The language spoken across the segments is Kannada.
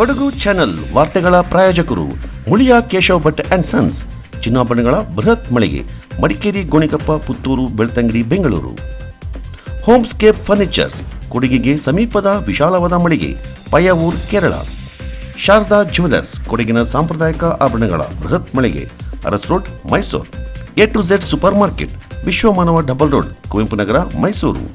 ಕೊಡಗು ಚಾನೆಲ್ ವಾರ್ತೆಗಳ ಪ್ರಾಯೋಜಕರು ಮುಳಿಯ ಕೇಶವ್ ಭಟ್ ಅಂಡ್ ಸನ್ಸ್, ಚಿನ್ನಾಭರಣಗಳ ಬೃಹತ್ ಮಳಿಗೆ, ಮಡಿಕೇರಿ, ಗೋಣಿಕೊಪ್ಪ, ಪುತ್ತೂರು, ಬೆಳ್ತಂಗಡಿ, ಬೆಂಗಳೂರು. ಹೋಮ್ಸ್ಕೇಪ್ ಫರ್ನಿಚರ್ಸ್, ಕೊಡಗಿಗೆ ಸಮೀಪದ ವಿಶಾಲವಾದ ಮಳಿಗೆ, ಪಯ್ಯಾವೂರ್, ಕೇರಳ. ಶಾರದಾ ಜ್ಯುವೆಲರ್ಸ್, ಕೊಡಗಿನ ಸಾಂಪ್ರದಾಯಿಕ ಆಭರಣಗಳ ಬೃಹತ್ ಮಳಿಗೆ, Aras road, Mysuru. A to Z super market, Vishwamanava double road, Kuvempu Nagar, Mysuru.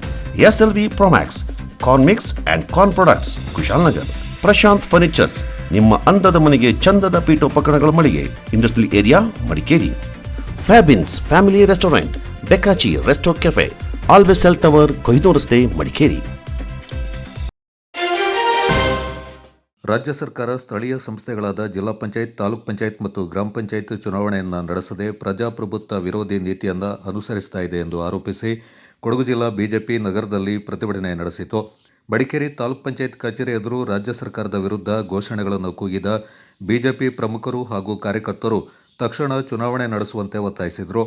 SLV Promax, corn mix and corn products, Kushalnagar. Prashanth furnitures, ನಿಮ್ಮ ಅಂದದ ಮನೆಗೆ ಚಂದದ ಪೀಠೋಪಕರಣಗಳ ಮಳಿಗೆ, industrial area, Madikeri. Fabins family restaurant, ಬೆಕಾಚಿ resto cafe, always cell tower, Kohinoor ರಸ್ತೆ, ಮಡಿಕೇರಿ. ರಾಜ್ಯ ಸರ್ಕಾರ ಸ್ಥಳೀಯ ಸಂಸ್ಥೆಗಳಾದ ಜಿಲ್ಲಾ ಪಂಚಾಯತ್, ತಾಲೂಕ್ ಪಂಚಾಯತ್ ಮತ್ತು ಗ್ರಾಮ ಪಂಚಾಯತ್ ಚುನಾವಣೆಯನ್ನು ನಡೆಸದೆ ಪ್ರಜಾಪ್ರಭುತ್ವ ವಿರೋಧಿ ನೀತಿಯನ್ನು ಅನುಸರಿಸ್ತಾ ಇದೆ ಎಂದು ಆರೋಪಿಸಿ ಕೊಡಗು ಜಿಲ್ಲಾ ಬಿಜೆಪಿ ನಗರದಲ್ಲಿ ಪ್ರತಿಭಟನೆ ನಡೆಸಿತು. ಮಡಿಕೇರಿ ತಾಲೂಕ್ ಪಂಚಾಯತ್ ಕಚೇರಿ ಎದುರು ರಾಜ್ಯ ಸರ್ಕಾರದ ವಿರುದ್ಧ ಘೋಷಣೆಗಳನ್ನು ಕೂಗಿದ ಬಿಜೆಪಿ ಪ್ರಮುಖರು ಹಾಗೂ ಕಾರ್ಯಕರ್ತರು ತಕ್ಷಣ ಚುನಾವಣೆ ನಡೆಸುವಂತೆ ಒತ್ತಾಯಿಸಿದರು.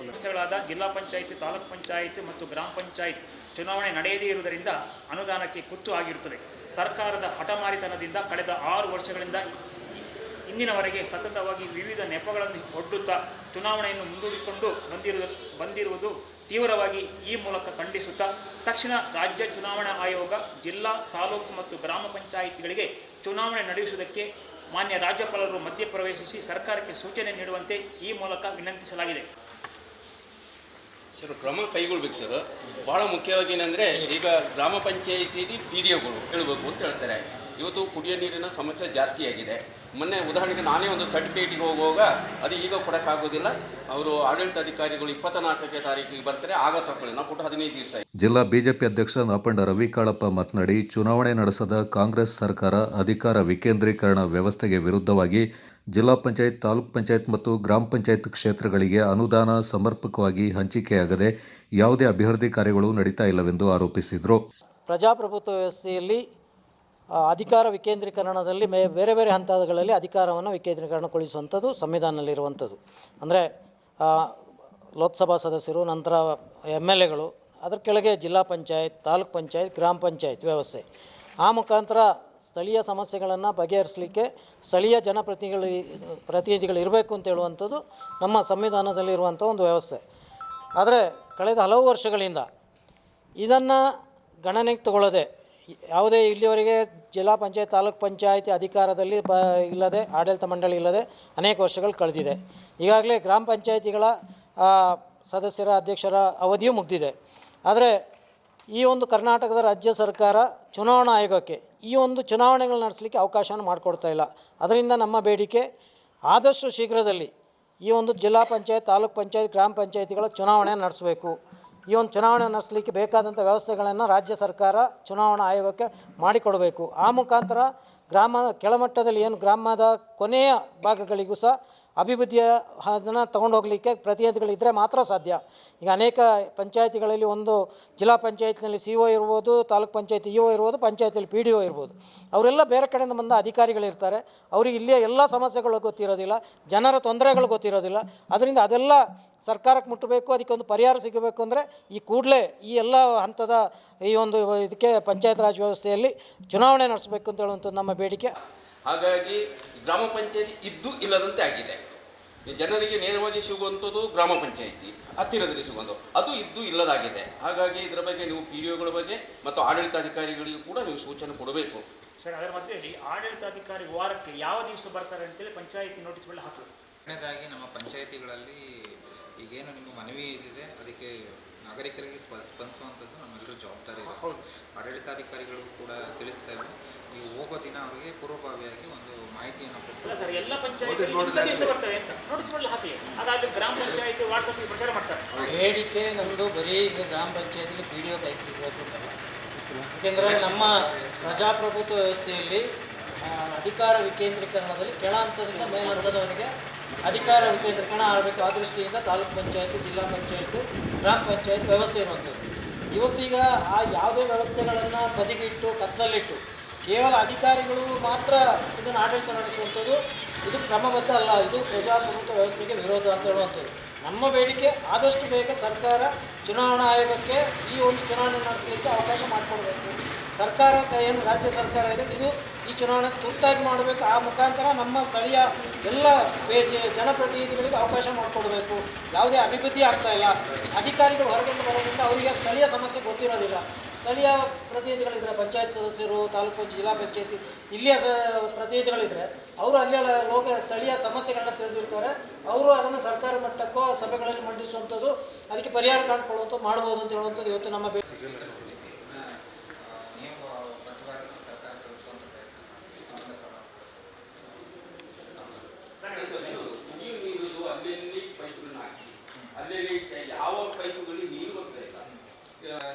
ಸಂಸ್ಥೆಗಳಾದ ಜಿಲ್ಲಾ ಪಂಚಾಯಿತಿ, ತಾಲೂಕ್ ಪಂಚಾಯಿತಿ ಮತ್ತು ಗ್ರಾಮ ಪಂಚಾಯತ್ ಚುನಾವಣೆ ನಡೆಯದೇ ಇರುವುದರಿಂದ ಅನುದಾನಕ್ಕೆ ಕುತ್ತು ಆಗಿರುತ್ತದೆ. ಸರ್ಕಾರದ ಹಠಮಾರಿತನದಿಂದ ಕಳೆದ 6 ವರ್ಷಗಳಿಂದ ಇಂದಿನವರೆಗೆ ಸತತವಾಗಿ ವಿವಿಧ ನೆಪಗಳನ್ನು ಒಡ್ಡುತ್ತಾ ಚುನಾವಣೆಯನ್ನು ಮುಂದೂಡಿಕೊಂಡು ಬಂದಿರುವುದು ತೀವ್ರವಾಗಿ ಈ ಮೂಲಕ ಖಂಡಿಸುತ್ತಾ ತಕ್ಷಣ ರಾಜ್ಯ ಚುನಾವಣಾ ಆಯೋಗ ಜಿಲ್ಲಾ, ತಾಲೂಕು ಮತ್ತು ಗ್ರಾಮ ಪಂಚಾಯಿತಿಗಳಿಗೆ ಚುನಾವಣೆ ನಡೆಸುವುದಕ್ಕೆ ಮಾನ್ಯ ರಾಜ್ಯಪಾಲರು ಮಧ್ಯಪ್ರವೇಶಿಸಿ ಸರ್ಕಾರಕ್ಕೆ ಸೂಚನೆ ನೀಡುವಂತೆ ಈ ಮೂಲಕ ವಿನಂತಿಸಲಾಗಿದೆ. ಸರ್, ಕ್ರಮ ಕೈಗೊಳ್ಬೇಕು ಸರ್. ಭಾಳ ಮುಖ್ಯವಾಗಿ ಏನಂದರೆ, ಈಗ ಗ್ರಾಮ ಪಂಚಾಯಿತಿಯಲ್ಲಿ PDOಗಳು ಹೇಳಬೇಕು ಅಂತ ಹೇಳ್ತಾರೆ. ಇವತ್ತು ಕುಡಿಯೋ ನೀರಿನ ಸಮಸ್ಯೆ ಜಾಸ್ತಿ ಆಗಿದೆ. ಮೊನ್ನೆ ಉದಾಹರಣೆಗೆ ನಾನೇ ಒಂದು ಸರ್ಟಿಫಿಕೇಟಿಗೆ ಹೋಗುವಾಗ ಅದು ಈಗ ಕೊಡೋಕ್ಕಾಗೋದಿಲ್ಲ, ಅವರು ಆಡಳಿತಾಧಿಕಾರಿಗಳು 24ನೇ ತಾರೀಕಿಗೆ ಬರ್ತಾರೆ, ಆಗ ತಗೊಳ್ಳಿ, ನಾವು ಕೊಟ್ಟು 15 ದಿವಸ. ಜಿಲ್ಲಾ ಬಿಜೆಪಿ ಅಧ್ಯಕ್ಷ ನಾಪಂಡ ರವಿ ಕಾಳಪ್ಪ ಮಾತನಾಡಿ, ಚುನಾವಣೆ ನಡೆಸದ ಕಾಂಗ್ರೆಸ್ ಸರ್ಕಾರ ಅಧಿಕಾರ ವಿಕೇಂದ್ರೀಕರಣ ವ್ಯವಸ್ಥೆಗೆ ವಿರುದ್ಧವಾಗಿ ಜಿಲ್ಲಾ ಪಂಚಾಯತ್, ತಾಲೂಕ್ ಪಂಚಾಯತ್ ಮತ್ತು ಗ್ರಾಮ ಪಂಚಾಯತ್ ಕ್ಷೇತ್ರಗಳಿಗೆ ಅನುದಾನ ಸಮರ್ಪಕವಾಗಿ ಹಂಚಿಕೆಯಾಗದೆ ಯಾವುದೇ ಅಭಿವೃದ್ಧಿ ಕಾರ್ಯಗಳು ನಡೀತಾ ಇಲ್ಲವೆಂದು ಆರೋಪಿಸಿದರು. ಪ್ರಜಾಪ್ರಭುತ್ವ ವ್ಯವಸ್ಥೆಯಲ್ಲಿ ಅಧಿಕಾರ ವಿಕೇಂದ್ರೀಕರಣದಲ್ಲಿ ಬೇರೆ ಬೇರೆ ಹಂತಗಳಲ್ಲಿ ಅಧಿಕಾರವನ್ನು ವಿಕೇಂದ್ರೀಕರಣಗೊಳಿಸುವಂಥದ್ದು ಸಂವಿಧಾನದಲ್ಲಿರುವಂಥದ್ದು. ಅಂದರೆ ಲೋಕಸಭಾ ಸದಸ್ಯರು, ನಂತರ MLAಗಳು, ಅದರ ಕೆಳಗೆ ಜಿಲ್ಲಾ ಪಂಚಾಯತ್, ತಾಲೂಕ್ ಪಂಚಾಯತ್, ಗ್ರಾಮ ಪಂಚಾಯತ್ ವ್ಯವಸ್ಥೆ. ಆ ಮುಖಾಂತರ ಸ್ಥಳೀಯ ಸಮಸ್ಯೆಗಳನ್ನು ಬಗೆಹರಿಸಲಿಕ್ಕೆ ಸ್ಥಳೀಯ ಪ್ರತಿನಿಧಿಗಳು ಇರಬೇಕು ಅಂತ ಹೇಳುವಂಥದ್ದು ನಮ್ಮ ಸಂವಿಧಾನದಲ್ಲಿರುವಂಥ ಒಂದು ವ್ಯವಸ್ಥೆ. ಆದರೆ ಕಳೆದ ಹಲವು ವರ್ಷಗಳಿಂದ ಇದನ್ನು ಗಣನೆಗೆ ತಗೊಳ್ಳದೆ ಯಾವುದೇ ಇಲ್ಲಿವರೆಗೆ ಜಿಲ್ಲಾ ಪಂಚಾಯತ್, ತಾಲೂಕ್ ಪಂಚಾಯತಿ ಅಧಿಕಾರದಲ್ಲಿ ಇಲ್ಲದೆ, ಆಡಳಿತ ಮಂಡಳಿ ಇಲ್ಲದೆ ಅನೇಕ ವರ್ಷಗಳು ಕಳೆದಿದೆ. ಈಗಾಗಲೇ ಗ್ರಾಮ ಪಂಚಾಯತಿಗಳ ಸದಸ್ಯರ, ಅಧ್ಯಕ್ಷರ ಅವಧಿಯೂ ಮುಗಿದಿದೆ. ಆದರೆ ಈ ಒಂದು ಕರ್ನಾಟಕದ ರಾಜ್ಯ ಸರ್ಕಾರ ಚುನಾವಣಾ ಆಯೋಗಕ್ಕೆ ಈ ಒಂದು ಚುನಾವಣೆಗಳು ನಡೆಸಲಿಕ್ಕೆ ಅವಕಾಶವನ್ನು ಮಾಡಿಕೊಡ್ತಾ ಇಲ್ಲ. ಅದರಿಂದ ನಮ್ಮ ಬೇಡಿಕೆ ಆದಷ್ಟು ಶೀಘ್ರದಲ್ಲಿ ಈ ಒಂದು ಜಿಲ್ಲಾ ಪಂಚಾಯತ್, ತಾಲೂಕ್ ಪಂಚಾಯತ್, ಗ್ರಾಮ ಪಂಚಾಯತಿಗಳ ಚುನಾವಣೆ ನಡೆಸಬೇಕು. ಈ ಒಂದು ಚುನಾವಣೆ ನಡೆಸಲಿಕ್ಕೆ ಬೇಕಾದಂಥ ವ್ಯವಸ್ಥೆಗಳನ್ನು ರಾಜ್ಯ ಸರ್ಕಾರ ಚುನಾವಣಾ ಆಯೋಗಕ್ಕೆ ಮಾಡಿಕೊಡಬೇಕು. ಆ ಮುಖಾಂತರ ಕೆಳಮಟ್ಟದಲ್ಲಿ ಏನು ಗ್ರಾಮದ ಕೊನೆಯ ಭಾಗಗಳಿಗೂ ಸಹ ಅಭಿವೃದ್ಧಿಯ ಅದನ್ನು ತಗೊಂಡೋಗಲಿಕ್ಕೆ ಪ್ರತಿನಿಧಿಗಳಿದ್ದರೆ ಮಾತ್ರ ಸಾಧ್ಯ. ಈಗ ಅನೇಕ ಪಂಚಾಯತಿಗಳಲ್ಲಿ ಒಂದು ಜಿಲ್ಲಾ ಪಂಚಾಯತ್ನಲ್ಲಿ CO ಇರ್ಬೋದು, ತಾಲೂಕ್ ಪಂಚಾಯತ್ EO ಇರ್ಬೋದು, ಪಂಚಾಯತಿಯಲ್ಲಿ PDO ಇರ್ಬೋದು. ಅವರೆಲ್ಲ ಬೇರೆ ಕಡೆಯಿಂದ ಬಂದ ಅಧಿಕಾರಿಗಳಿರ್ತಾರೆ. ಅವರಿಗೆ ಇಲ್ಲಿಯ ಎಲ್ಲ ಸಮಸ್ಯೆಗಳು ಗೊತ್ತಿರೋದಿಲ್ಲ, ಜನರ ತೊಂದರೆಗಳು ಗೊತ್ತಿರೋದಿಲ್ಲ. ಅದರಿಂದ ಅದೆಲ್ಲ ಸರ್ಕಾರಕ್ಕೆ ಮುಟ್ಟಬೇಕು. ಅದಕ್ಕೆ ಒಂದು ಪರಿಹಾರ ಸಿಗಬೇಕು ಅಂದರೆ ಈ ಕೂಡಲೇ ಈ ಎಲ್ಲ ಹಂತದ ಈ ಒಂದು ಇದಕ್ಕೆ ಪಂಚಾಯತ್ ರಾಜ್ ವ್ಯವಸ್ಥೆಯಲ್ಲಿ ಚುನಾವಣೆ ನಡೆಸಬೇಕು ಅಂತ ಹೇಳುವಂಥದ್ದು ನಮ್ಮ ಬೇಡಿಕೆ. ಹಾಗಾಗಿ ಗ್ರಾಮ ಪಂಚಾಯತಿ ಇದ್ದು ಇಲ್ಲದಂತೆ ಆಗಿದೆ. ಜನರಿಗೆ ನೇರವಾಗಿ ಸಿಗುವಂಥದ್ದು ಗ್ರಾಮ ಪಂಚಾಯಿತಿ, ಹತ್ತಿರದಲ್ಲಿ ಸಿಗುವಂಥದ್ದು ಅದು ಇದ್ದು ಇಲ್ಲದಾಗಿದೆ. ಹಾಗಾಗಿ ಇದರ ಬಗ್ಗೆ ನೀವು PDOಗಳ ಬಗ್ಗೆ ಮತ್ತು ಆಡಳಿತಾಧಿಕಾರಿಗಳಿಗೂ ಕೂಡ ನೀವು ಸೂಚನೆ ಕೊಡಬೇಕು. ಸರ್, ಅದರ ಮಧ್ಯದಲ್ಲಿ ಆಡಳಿತಾಧಿಕಾರಿ ವಾರಕ್ಕೆ ಯಾವ ದಿವಸ ಬರ್ತಾರೆ ಅಂತೇಳಿ ಪಂಚಾಯಿತಿ ನೋಟಿಸ್ಗಳು ಹಾಕಬೇಕು. ಎರಡನೇದಾಗಿ ನಮ್ಮ ಪಂಚಾಯಿತಿಗಳಲ್ಲಿ ಈಗೇನು ನಿಮ್ಮ ಮನವಿ ಇದಿದೆ, ಅದಕ್ಕೆ ನಾಗರಿಕರಿಗೆ ಸ್ಪಂದಿಸುವಂಥದ್ದು ನಮ್ಮೆಲ್ಲರೂ ಜವಾಬ್ದಾರಿ ಇದೆ. ಆಡಳಿತಾಧಿಕಾರಿಗಳಿಗೂ ಕೂಡ ತಿಳಿಸ್ತೇವೆ. ನೀವು ಹೋಗೋ ದಿನ ಅವರಿಗೆ ಪೂರ್ವಭಾವಿಯಾಗಿ ಒಂದು ಮಾಹಿತಿಯನ್ನು ಕೊಟ್ಟು ಸರ್, ಎಲ್ಲ ಪಂಚಾಯತ್ ಬರ್ತವೆ ಅಂತ ನೋಟಿಸ್ಗಳು ಹಾಕಿ, ಹಾಗಾಗಿ ಗ್ರಾಮ ಪಂಚಾಯತಿ ವಾಟ್ಸಪ್ಗೆ ಪ್ರಚಾರ ಮಾಡ್ತಾರೆ. ಬೇಡಿಕೆ ನಮ್ಮದು ಬರೀ ಗ್ರಾಮ ಪಂಚಾಯತಿಗೆ PDO ಕೈಗೆ ಸಿಗಬೇಕು ಅಂತಲ್ಲ. ಏಕೆಂದರೆ ನಮ್ಮ ಪ್ರಜಾಪ್ರಭುತ್ವ ವ್ಯವಸ್ಥೆಯಲ್ಲಿ ಅಧಿಕಾರ ವಿಕೇಂದ್ರೀಕರಣದಲ್ಲಿ ಕೆಳ ಹಂತದಿಂದ ಮೇಲ್ಹಂತದವರಿಗೆ ಅಧಿಕಾರ ವಿಕೇಂದ್ರೀಕರಣ ಆಗಬೇಕು. ಆ ದೃಷ್ಟಿಯಿಂದ ತಾಲೂಕು ಪಂಚಾಯತ್, ಜಿಲ್ಲಾ ಪಂಚಾಯತ್, ಗ್ರಾಮ ಪಂಚಾಯತ್ ವ್ಯವಸ್ಥೆ ಇರುವಂಥದ್ದು. ಇವತ್ತೀಗ ಆ ಯಾವುದೇ ವ್ಯವಸ್ಥೆಗಳನ್ನು ಬದಿಗಿಟ್ಟು ಕತ್ತಲಲ್ಲಿಟ್ಟು ಕೇವಲ ಅಧಿಕಾರಿಗಳು ಮಾತ್ರ ಇದನ್ನು ಆಡಳಿತ ನಡೆಸುವಂಥದ್ದು ಇದು ಕ್ರಮಬದ್ಧ ಅಲ್ಲ, ಇದು ಪ್ರಜಾಪ್ರಭುತ್ವ ವ್ಯವಸ್ಥೆಗೆ ವಿರೋಧ ಅಂತ ಹೇಳುವಂಥದ್ದು. ನಮ್ಮ ಬೇಡಿಕೆ ಆದಷ್ಟು ಬೇಗ ಸರ್ಕಾರ ಚುನಾವಣಾ ಆಯೋಗಕ್ಕೆ ಈ ಒಂದು ಚುನಾವಣೆ ನಡೆಸಲಿಕ್ಕೆ ಅವಕಾಶ ಮಾಡಿಕೊಡ್ಬೇಕು. ಸರ್ಕಾರ ಏನು ರಾಜ್ಯ ಸರ್ಕಾರ ಇದೆ ಇದು ಈ ಚುನಾವಣೆ ತುರ್ತಾಗಿ ಮಾಡಬೇಕು. ಆ ಮುಖಾಂತರ ನಮ್ಮ ಸ್ಥಳೀಯ ಎಲ್ಲ ಜನಪ್ರತಿನಿಧಿಗಳಿಗೆ ಅವಕಾಶ ಮಾಡಿಕೊಡ್ಬೇಕು. ಯಾವುದೇ ಅಭಿವೃದ್ಧಿ ಆಗ್ತಾ ಇಲ್ಲ, ಅಧಿಕಾರಿಗಳು ಹೊರಗಿಂದ ಬರೋದ್ರಿಂದ ಅವರಿಗೆ ಸ್ಥಳೀಯ ಸಮಸ್ಯೆ ಗೊತ್ತಿರೋದಿಲ್ಲ. ಸ್ಥಳೀಯ ಪ್ರತಿನಿಧಿಗಳಿದ್ದರೆ ಪಂಚಾಯತ್ ಸದಸ್ಯರು, ತಾಲೂಕು ಜಿಲ್ಲಾ ಪಂಚಾಯತಿ ಇಲ್ಲಿಯ ಪ್ರತಿನಿಧಿಗಳಿದ್ದರೆ ಅವರು ಅಲ್ಲೆಲ್ಲ ಸ್ಥಳೀಯ ಸಮಸ್ಯೆಗಳನ್ನ ತಿಳಿದಿರ್ತಾರೆ. ಅವರು ಅದನ್ನು ಸರ್ಕಾರ ಮಟ್ಟಕ್ಕೋ ಸಭೆಗಳಲ್ಲಿ ಮಂಡಿಸುವಂಥದ್ದು, ಅದಕ್ಕೆ ಪರಿಹಾರ ಕಂಡುಕೊಳ್ಳುವಂಥದ್ದು ಮಾಡ್ಬೋದು ಅಂತ ಹೇಳುವಂಥದ್ದು ಇವತ್ತು ನಮ್ಮ ಯಾವ ಪೈಪುಗಳಿಗೆ ನೀರು ಬರ್ತಾ ಇಲ್ಲ.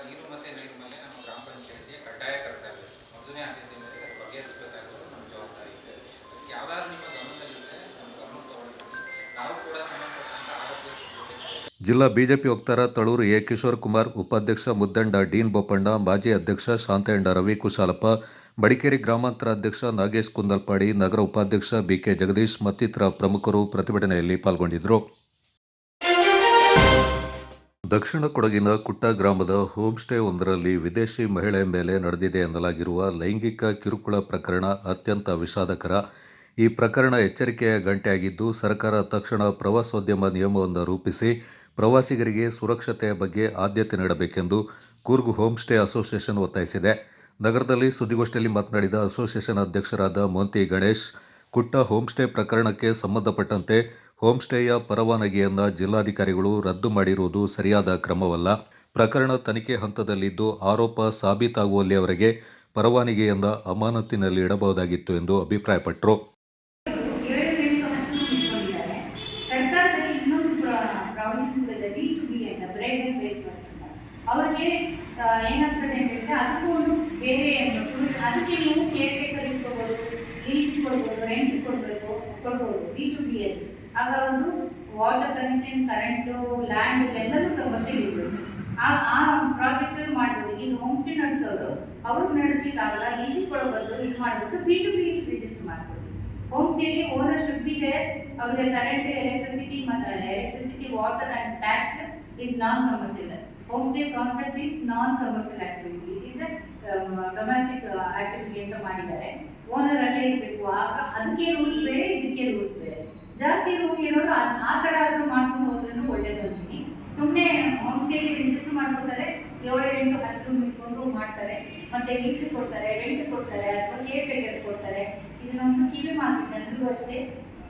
ನೀರು ಮತ್ತು ನೀರು ಮೇಲೆ ನಮ್ಮ ಗ್ರಾಮ ಪಂಚಾಯತಿಯ ಕಡ್ಡಾಯ ಕರ್ತವ್ಯ. ಮೊದಲನೇ ಆದ್ಯತೆ ಮೇಲೆ ಅದು ಬಗೆಹರಿಸಬೇಕಾಗಿರೋದು ನಮ್ಮ ಜವಾಬ್ದಾರಿ ಇದೆ. ಅದಕ್ಕೆ ಯಾವ್ದಾದ್ರು ನಿಮ್ಮ ಗಮನದಲ್ಲಿದ್ದರೆ ನಮ್ಮ ಗಮನಕ್ಕೆ ತಗೊಂಡಿದ್ದೀನಿ. ನಾವು ಕೂಡ ಸಂಬಂಧಪಟ್ಟಂಥ ಆರೋಗ್ಯ ಜಿಲ್ಲಾ ಬಿಜೆಪಿ ವಕ್ತಾರ ತಳೂರು ಎ ಕಿಶೋರ್ ಕುಮಾರ್, ಉಪಾಧ್ಯಕ್ಷ ಮುದ್ದಂಡ ಡೀನ್ ಬೋಪಣ್ಣ, ಮಾಜಿ ಅಧ್ಯಕ್ಷ ಶಾಂತಯ್ಯ ರವಿ ಕುಶಾಲಪ್ಪ, ಮಡಿಕೇರಿ ಗ್ರಾಮಾಂತರ ಅಧ್ಯಕ್ಷ ನಾಗೇಶ್ ಕುಂದಲ್ಪಾಡಿ, ನಗರ ಉಪಾಧ್ಯಕ್ಷ ಬಿಕೆ ಜಗದೀಶ್ ಮತ್ತಿತರ ಪ್ರಮುಖರು ಪ್ರತಿಭಟನೆಯಲ್ಲಿ ಪಾಲ್ಗೊಂಡಿದ್ದರು. ದಕ್ಷಿಣ ಕೊಡಗಿನ ಕುಟ್ಟ ಗ್ರಾಮದ ಹೋಮ್ ಸ್ಟೇ ಒಂದರಲ್ಲಿ ವಿದೇಶಿ ಮಹಿಳೆ ಮೇಲೆ ನಡೆದಿದೆ ಎನ್ನಲಾಗಿರುವ ಲೈಂಗಿಕ ಕಿರುಕುಳ ಪ್ರಕರಣ ಅತ್ಯಂತ ವಿಷಾದಕರ. ಈ ಪ್ರಕರಣ ಎಚ್ಚರಿಕೆಯ ಗಂಟೆಯಾಗಿದ್ದು, ಸರ್ಕಾರ ತಕ್ಷಣ ಪ್ರವಾಸೋದ್ಯಮ ನಿಯಮವನ್ನು ರೂಪಿಸಿ ಪ್ರವಾಸಿಗರಿಗೆ ಸುರಕ್ಷತೆಯ ಬಗ್ಗೆ ಆದ್ಯತೆ ನೀಡಬೇಕೆಂದು ಕೂರ್ಗ್ ಹೋಮ್ ಸ್ಟೇ ಅಸೋಸಿಯೇಷನ್ ಒತ್ತಾಯಿಸಿದೆ. ನಗರದಲ್ಲಿ ಸುದ್ದಿಗೋಷ್ಠಿಯಲ್ಲಿ ಮಾತನಾಡಿದ ಅಸೋಸಿಯೇಷನ್ ಅಧ್ಯಕ್ಷರಾದ ಮೋಂತಿ ಗಣೇಶ್, ಕುಟ್ಟ ಹೋಮ್ ಸ್ಟೇ ಪ್ರಕರಣಕ್ಕೆ ಸಂಬಂಧಪಟ್ಟಂತೆ ಹೋಮ್ ಸ್ಟೇಯ ಪರವಾನಗಿಯನ್ನು ಜಿಲ್ಲಾಧಿಕಾರಿಗಳು ರದ್ದು ಮಾಡಿರುವುದು ಸರಿಯಾದ ಕ್ರಮವಲ್ಲ. ಪ್ರಕರಣ ತನಿಖೆ ಹಂತದಲ್ಲಿದ್ದು, ಆರೋಪ ಸಾಬೀತಾಗುವಲ್ಲಿಯವರೆಗೆ ಪರವಾನಗಿಯನ್ನು ಅಮಾನತಿನಲ್ಲಿ ಇಡಬಹುದಾಗಿತ್ತು ಎಂದು ಅಭಿಪ್ರಾಯಪಟ್ಟರು. ಅವ್ರಿಗೆ ಏನಾಗ್ತದೆ ಅಂತಂದರೆ ಅದಕ್ಕೂ ಒಂದು ಬೇರೆ ಅದಕ್ಕೆ ನೀವು ಕೇರ್ ಟೇಕರ್ ಇಟ್ಕೋಬೋದು, ಲೀಸ್ ಕೊಡ್ಬೋದು, ರೆಂಟ್ ಕೊಡ್ಬೋದು B2B ಅಲ್ಲಿ. ಆಗ ಒಂದು ವಾಟರ್ ಕನೆಕ್ಷನ್, ಕರೆಂಟು, ಲ್ಯಾಂಡ್ ಎಲ್ಲರೂ ಸಮಸ್ಯೆ ಇರ್ಬೋದು. ಆ ಪ್ರಾಜೆಕ್ಟಲ್ಲಿ ಮಾಡ್ಬೋದು. ಈಗ ಹೋಮ್ ಸ್ಟೇ ನಡೆಸೋರು ಅವ್ರಿಗೆ ನಡೆಸ್ಲಿಕ್ಕಾಗಲ್ಲ, ಲೀಸಿಗೆ ಕೊಡೋ ಬದಲು ಇದು ಮಾಡ್ಬೋದು, B2B ರಿಜಿಸ್ಟರ್ ಮಾಡ್ಬೋದು. ಹೋಮ್ ಸ್ಟೇಲಿ ಓನರ್ ಶುಡ್ ಬಿ ದೇರ್. ಅವ್ರಿಗೆ current, electricity, water and tax is non commercial. Home stay concept is non commercial activity, it is domestic activity ಅಂತ ಮಾಡಿದ್ದಾರೆ. ಓನರ್ ಅಲ್ಲೇ ಇರಬೇಕು. ಆಗ ಅದಕ್ಕೆ ರೂಲ್ಸ್ ಬೇರೆ, ಇದಕ್ಕೆ ರೂಲ್ಸ್ ಬೇರೆ. ಜಾಸ್ತಿ ರೂಮ್ ಇರೋರು ಆ ಥರ ಆದರೂ ಮಾಡ್ಕೊಂಡು ಹೋದ್ರೂ ಒಳ್ಳೇದು ಅಂತೀನಿ. ಸುಮ್ಮನೆ ಹೋಮ್ ಸ್ಟೇಲಿ ರಿಜಿಸ್ಟರ್ ಮಾಡ್ಕೊತಾರೆ, 7, 8, 10 ರೂಮ್ ಇಟ್ಕೊಂಡು ಮಾಡ್ತಾರೆ, ಮತ್ತೆ ಲೀಸ್ ಕೊಡ್ತಾರೆ, ರೆಂಟ್ ಕೊಡ್ತಾರೆ, ಅಥವಾ ಕೇರ್ ಟೇಕರ್ ಕೊಡ್ತಾರೆ. ಇದನ್ನೊಂದು ಕಿವಿ ಮಾತು ಜನರಿಗೂ ಅಷ್ಟೇ.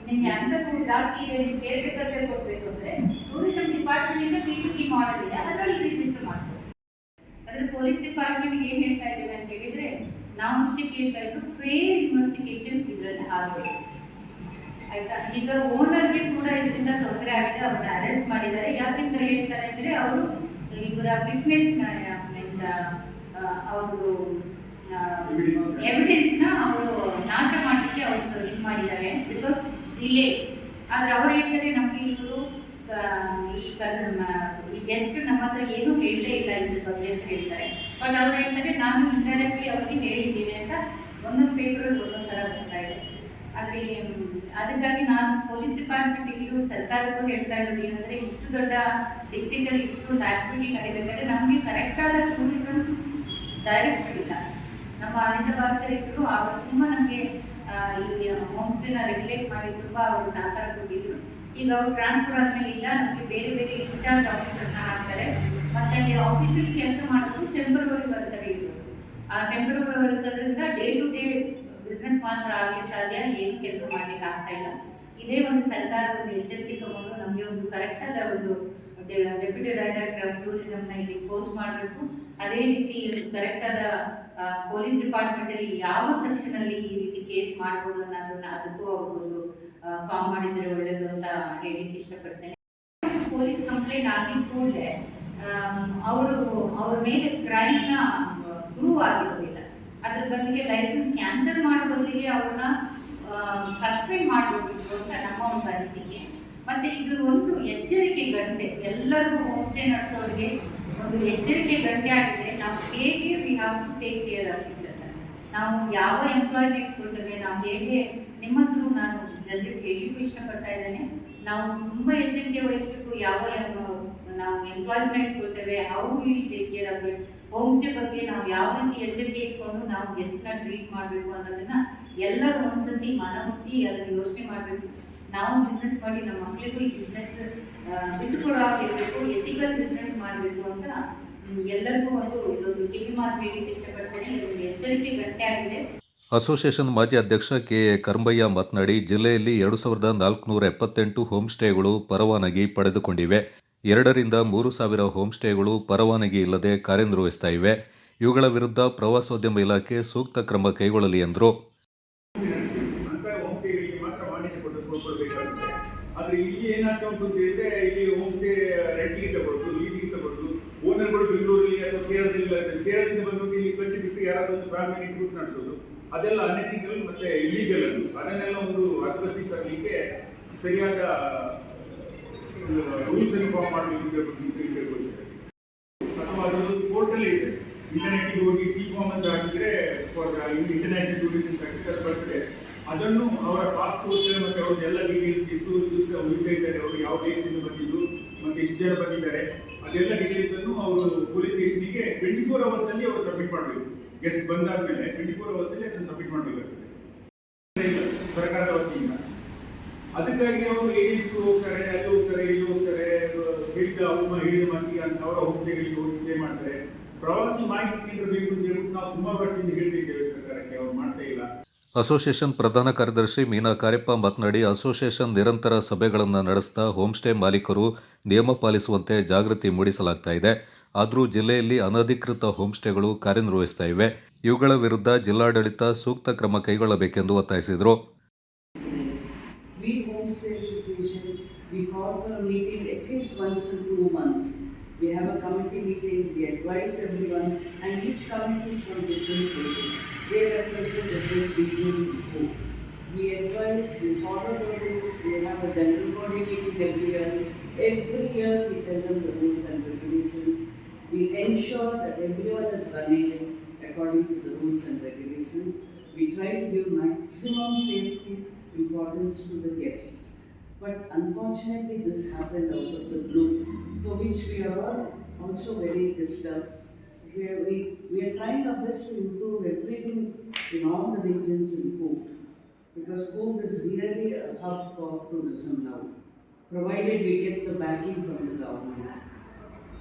ನಿಮಗೆ ಅಂಥದ್ದು ಜಾಸ್ತಿ ಇದೆ, ನೀವು ಕೇರ್ ಟೇಕರ್ಗೆ ಕೊಡಬೇಕು ಅಂದರೆ ಟೂರಿಸಂ ಡಿಪಾರ್ಟ್ಮೆಂಟಿಂದ B2B ಮಾಡಲ್ ಇದೆ, ಅದರಲ್ಲಿ ರಿಜಿಸ್ಟರ್ ಮಾಡ್ಬೋದು. ಅದರ ಪೊಲೀಸ್ ಡಿಪಾರ್ಟ್ಮೆಂಟ್ಗೆ ಏನು ಹೇಳ್ತಾ ಇದ್ದೀವಿ ಅಂತ ಹೇಳಿದರೆ, ನಾವು ಅಷ್ಟೇ ಕೇಳ್ತಾ ಇದ್ದು ಫೇರ್ ಇನ್ವೆಸ್ಟಿಗೇಷನ್ ಇದರಲ್ಲಿ ಆಗಬೇಕು, ಆಯ್ತಾ. ಈಗ ಓನರ್ಗೆ ಕೂಡ ಇದರಿಂದ ತೊಂದರೆ ಆಗಿದೆ, ಅವ್ರನ್ನ ಅರೆಸ್ಟ್ ಮಾಡಿದ್ದಾರೆ. ಯಾಕೆಂತ ಹೇಳ್ತಾರೆ ಅಂದರೆ, ಅವರು ಇವರ ವಿಟ್ನೆಸ್ ಅವ್ರದ್ದು ಎವಿಡೆನ್ಸ್ನ ಅವರು ನಾಶ ಮಾಡಲಿಕ್ಕೆ ಅವರು ಇದು ಮಾಡಿದ್ದಾರೆ, ಬಿಕಾಸ್ ಡಿಲೇ. ಆದರೆ ಅವ್ರು ಹೇಳ್ತಾರೆ, ನಮಗೆ ಇವರು ಈ ಗೆಸ್ಟ್ ನಮ್ಮ ಹತ್ರ ಏನೂ ಹೇಳಲೇ ಇಲ್ಲ ಇದ್ರ ಬಗ್ಗೆ ಅಂತ ಹೇಳ್ತಾರೆ. ಬಟ್ ಅವ್ರು ಹೇಳ್ತಾರೆ, ನಾನು ಇಂಡೈರೆಕ್ಟ್ಲಿ ಅವ್ರಿಗೆ ಹೇಳಿದ್ದೀನಿ ಅಂತ ಒಂದೊಂದು ಪೇಪರಲ್ಲಿ ಒಂದೊಂದು ಥರ ಬರ್ತಾ ಇದೆ. ಆದರೆ ಅದಕ್ಕಾಗಿ ನಾನು ಪೊಲೀಸ್ ಡಿಪಾರ್ಟ್ಮೆಂಟಿಗೂ ಸರ್ಕಾರಕ್ಕೂ ಹೇಳ್ತಾ ಇರೋದು ಏನಂದರೆ, ಇಷ್ಟು ದೊಡ್ಡ ಡಿಸ್ಟ್ರಿಕ್ಟಲ್ಲಿ ಇಷ್ಟೊಂದು ಆಕ್ಟಿವಿಟಿ ನಡೀಬೇಕಾದ್ರೆ ನಮಗೆ ಕರೆಕ್ಟಾದ ಟೂರಿಸಂ ಡೈರೆಕ್ಟರ್ ಇಲ್ಲ. ನಮ್ಮ ಅನಿತಾ ಭಾಸ್ಕರ್ ಇದ್ರು, ಆಗ ತುಂಬ ನಮಗೆ ಈ ಹೋಮ್ ಸ್ಟೇನ ರೆಗ್ಯುಲೇಟ್ ಮಾಡಿ ತುಂಬ ಅವರು ಸಹಕಾರ ಕೊಟ್ಟಿದ್ರು. ಈಗ ಅವ್ರು ಟ್ರಾನ್ಸ್ಫರ್ ಆದಮೇಲೆ ಇಲ್ಲ, ನಮಗೆ ಬೇರೆ ಬೇರೆ ಇನ್ಚಾರ್ಜ್ ಆಫೀಸರ್ನ ಹಾಕ್ತಾರೆ. ಮತ್ತು ಅಲ್ಲಿ ಆಫೀಸಲ್ಲಿ ಕೆಲಸ ಮಾಡೋದು ಟೆಂಪರರಿ ವರ್ಕರ್ ಇರೋದು. ಆ ಟೆಂಪರರಿ ವರ್ಕರಿಂದ ಡೇ ಟು ಡೇ ಬಿಸ್ನೆಸ್ ಮಾತ್ರ ಆಗಲಿಕ್ಕೆ ಸಾಧ್ಯ, ಏನು ಕೆಲಸ ಮಾಡಲಿಕ್ಕೆ ಆಗ್ತಾ ಇಲ್ಲ. ಇದೇ ಒಂದು ಸರ್ಕಾರ ಒಂದು ಎಚ್ಚರಿಕೆ ತಗೊಂಡು ನಮಗೆ ಒಂದು ಕರೆಕ್ಟಾದ ಒಂದು ಡೆಪ್ಯೂಟಿ ಡೈರೆಕ್ಟರ್ ಆಫ್ ಟೂರಿಸಂನ ಇಲ್ಲಿ ಪೋಸ್ಟ್ ಮಾಡಬೇಕು. ಅದೇ ರೀತಿ ಕರೆಕ್ಟಾದ ಪೊಲೀಸ್ ಡಿಪಾರ್ಟ್ಮೆಂಟಲ್ಲಿ ಯಾವ ಸೆಕ್ಷನಲ್ಲಿ ಈ ರೀತಿ ಕೇಸ್ ಮಾಡ್ಬೋದು ಅನ್ನೋದನ್ನ ಅದಕ್ಕೂ ಅವ್ರಿಗೊಂದು ಫಾರ್ಮ್ ಮಾಡಿದರೆ ಒಳ್ಳೆಯದು ಅಂತ ಹೇಳಲಿಕ್ಕೆ ಇಷ್ಟಪಡ್ತೇನೆ. ಪೊಲೀಸ್ ಕಂಪ್ಲೇಂಟ್ ಆಗಿದ ಕೂಡಲೇ ಅವ್ರ ಮೇಲೆ ಕ್ರೈಮ್ನ ಪ್ರೂವ್ ಆಗಿರೋದಿಲ್ಲ. ಅದ್ರ ಬದಲಿಗೆ ಲೈಸೆನ್ಸ್ ಕ್ಯಾನ್ಸಲ್ ಮಾಡೋ ಬದಲಿಗೆ ಅವ್ರನ್ನ ಸಸ್ಪೆಂಡ್ ಮಾಡಬೇಕಿತ್ತು ಅಂತ ನಮ್ಮ ಒಂದು ಅನಿಸಿಕೆ. ಮತ್ತು ಇದು ಒಂದು ಎಚ್ಚರಿಕೆ ಗಂಟೆ, ಎಲ್ಲರಿಗೂ ಹೋಮ್ ಸ್ಟೇ ನಡೆಸೋರಿಗೆ ಒಂದು ಎಚ್ಚರಿಕೆ ಗಂಟೆ ಆಗಿದೆ. ನಾವು ಹೇಗೆ we have to take care of it ಅಂತ. ನಾವು ಯಾವ ಎಂಪ್ಲಾಯ್ಮೆಂಟ್ ಕೊಡ್ತೇವೆ, ನಾವು ಹೇಗೆ ನಿಮ್ಮ ಹತ್ರ ನಾನು ಜನರಿಗೆ ಹೇಳಲಿಕ್ಕೂ ಇಷ್ಟಪಡ್ತಾ ಇದ್ದೇನೆ. ನಾವು ತುಂಬ ಎಚ್ಚರಿಕೆ ವಹಿಸಬೇಕು. ನಾವು ಎಂಪ್ಲಾಯ್ಸ್ಮೆಂಟ್ ಕೊಡ್ತೇವೆ, how will take care of it. Home stay ಬಗ್ಗೆ ನಾವು ಯಾವ ರೀತಿ ಎಚ್ಚರಿಕೆ ಇಟ್ಕೊಂಡು ನಾವು ಗೆಸ್ಟ್ನ ಟ್ರೀಟ್ ಮಾಡಬೇಕು ಅನ್ನೋದನ್ನ ಎಲ್ಲರೂ ಒಂದ್ಸತಿ ಮನಮುಟ್ಟಿ ಅದನ್ನು ಯೋಚನೆ ಮಾಡಬೇಕು. ನಾವು ಬಿಸ್ನೆಸ್ ಮಾಡಿ ನಮ್ಮ ಮಕ್ಕಳಿಗೂ ಈ ಬಿಸ್ನೆಸ್ ಬಿಟ್ಟುಕೊಡಾಗಿರ್ಬೇಕು, ಎಥಿಕಲ್ ಬಿಸ್ನೆಸ್ ಮಾಡಬೇಕು ಅಂತ ಎಲ್ಲರಿಗೂ ಇದೊಂದು ಕಿವಿ ಮಾತು ಹೇಳಲಿಕ್ಕೆ ಇಷ್ಟಪಡ್ತೇನೆ. ಇದೊಂದು ಎಚ್ಚರಿಕೆ ಗಂಟೆ ಆಗಿದೆ. ಅಸೋಸಿಯೇಷನ್ ಮಾಜಿ ಅಧ್ಯಕ್ಷ ಕೆಎ ಕರಂಬಯ್ಯ ಮಾತನಾಡಿ, ಜಿಲ್ಲೆಯಲ್ಲಿ 2478 ಹೋಮ್ ಸ್ಟೇಗಳು ಪರವಾನಗಿ ಪಡೆದುಕೊಂಡಿವೆ. 2,000 ರಿಂದ 3,000 ಹೋಮ್ ಸ್ಟೇಗಳು ಪರವಾನಗಿ ಇಲ್ಲದೆ ಕಾರ್ಯನಿರ್ವಹಿಸ್ತಾ ಇವೆ. ಇವುಗಳ ವಿರುದ್ಧ ಪ್ರವಾಸೋದ್ಯಮ ಇಲಾಖೆ ಸೂಕ್ತ ಕ್ರಮ ಕೈಗೊಳ್ಳಲಿ ಎಂದರು. ಆದರೆ ಇಲ್ಲಿ ಏನಾಗ್ತಾ ಉಂಟು ಅಂತ ಹೇಳಿದ್ರೆ, ಇಲ್ಲಿ ಹೋಮ್ ಸ್ಟೇ ರೆಂಟಿಗೆ ತಗೊಳ್ಳೋದು, ಲೀಸಿಗೆ ತಗೊಳ್ಳೋದು, ಓನರ್ಗಳು ಬೆಂಗಳೂರಲ್ಲಿ ಅಥವಾ ಕೇರಳದಿಂದ ಬಂದು ಇಲ್ಲಿ ಕಟ್ಟಿಬಿಟ್ಟು ಯಾರಾದ್ರೂ ಒಂದು ಫ್ಯಾಮಿಲಿ ಇಟ್ಬಿಟ್ಟು ನಡೆಸೋದು, ಅದೆಲ್ಲ ಅನ್ಎಥಿಕಲ್ ಮತ್ತೆ ಇಲೀಗಲ್. ಅದನ್ನೆಲ್ಲ ಒಂದು ಅಭಿವೃದ್ಧಿ ತರಲಿಕ್ಕೆ ಸರಿಯಾದ ರೂಲ್ಸ್ ಅನ್ನು ಫಾರ್ಮ್ ಮಾಡಬೇಕು ಕೇಳ್ಕೊಳ್ತಾರೆ. ಅಥವಾ ಅದರದ್ದು ಪೋರ್ಟಲ್ ಇದೆ, ಇಂಟರ್ನೆಟ್ಗೆ ಹೋಗಿ ಸಿ ಫಾರ್ಮ್ ಅಂತ ಹಾಕಿದ್ರೆ ಫಾರ್ ಇಂಟರ್ನ್ಯಾಷನಲ್ ಟೂರಿಸ್ಟ್ ಅಂತ ಹಾಕಿದ್ರೆ ಬರ್ತದೆ. ಅದನ್ನು ಅವರ ಪಾಸ್ಪೋರ್ಟ್ ಮತ್ತು ಅವ್ರದ್ದು ಎಲ್ಲ ಡೀಟೇಲ್ಸ್, ಎಷ್ಟು ದಿವಸ ಉಳಿತಾ ಇದ್ದಾರೆ, ಅವರು ಯಾವ ದೇಶದಿಂದ ಬಂದಿದ್ದು ಮತ್ತು ಎಷ್ಟು ಜನ ಬಂದಿದ್ದಾರೆ, ಅದೆಲ್ಲ ಡೀಟೇಲ್ಸನ್ನು ಅವರು ಪೊಲೀಸ್ ಸ್ಟೇಷನಿಗೆ 24 ಅವರ್ಸಲ್ಲಿ ಅವರು ಸಬ್ಮಿಟ್ ಮಾಡಬೇಕು. ಗೆಸ್ಟ್ ಬಂದಾದ್ಮೇಲೆ 24 ಅವರ್ಸಲ್ಲಿ ಅದನ್ನು ಸಬ್ಮಿಟ್ ಮಾಡಬೇಕಾಗ್ತದೆ ಸರ್ಕಾರದ ವತಿಯಿಂದ. ಅದಕ್ಕಾಗಿ ಅವರು ಏಜೆನ್ಸ್ಗೂ ಹೋಗ್ತಾರೆ, ಅಲ್ಲಿ ಹೋಗ್ತಾರೆ, ಇಲ್ಲಿ ಹೋಗ್ತಾರೆ, ಹೇಳಿದ ಮಾತಿಗೆ ಅಂತ ಅವರ ಹೋಮ್ ಸ್ಟೇಗಳಿಗೆ ಹೋಗಿ ಸ್ಟೇ ಮಾಡ್ತಾರೆ. ಪ್ರವಾಸಿ ಮಾಹಿತಿ ಕೇಂದ್ರ ಬೇಕು ಅಂತ ಹೇಳ್ಬಿಟ್ಟು ನಾವು ಸುಮಾರು ವರ್ಷದಿಂದ ಹೇಳ್ತಾ ಇದ್ದೇವೆ ಸರ್ಕಾರಕ್ಕೆ, ಅವ್ರು ಮಾಡ್ತಾ ಇಲ್ಲ. ಅಸೋಸಿಯೇಷನ್ ಪ್ರಧಾನ ಕಾರ್ಯದರ್ಶಿ ಮೀನಾ ಕಾರ್ಯಪ್ಪ ಮಾತನಾಡಿ, ಅಸೋಸಿಯೇಷನ್ ನಿರಂತರ ಸಭೆಗಳನ್ನು ನಡೆಸ್ತಾ ಹೋಮ್ ಸ್ಟೇ ಮಾಲೀಕರು ನಿಯಮ ಪಾಲಿಸುವಂತೆ ಜಾಗೃತಿ ಮೂಡಿಸಲಾಗ್ತಾ ಇದೆ. ಆದರೂ ಜಿಲ್ಲೆಯಲ್ಲಿ ಅನಧಿಕೃತ ಹೋಮ್ ಸ್ಟೇಗಳು ಕಾರ್ಯನಿರ್ವಹಿಸ್ತಾ ಇವೆ. ಇವುಗಳ ವಿರುದ್ಧ ಜಿಲ್ಲಾಡಳಿತ ಸೂಕ್ತ ಕ್ರಮ ಕೈಗೊಳ್ಳಬೇಕೆಂದು ಒತ್ತಾಯಿಸಿದರು. We have a committee meeting, we advise everyone, and each committee is from different places. They represent different regions of Coorg. We advise, we follow the rules, we have a general body meeting every year. Every year we tell them the rules and regulations. We ensure that everyone is running according to the rules and regulations. We try to give maximum safety importance to the guests. But unfortunately this happened out of the blue, for which we are all also very disturbed. We are trying our best to improve everything in all the regions in Coorg, because Coorg is really a hub for tourism now, provided we get the backing from the government.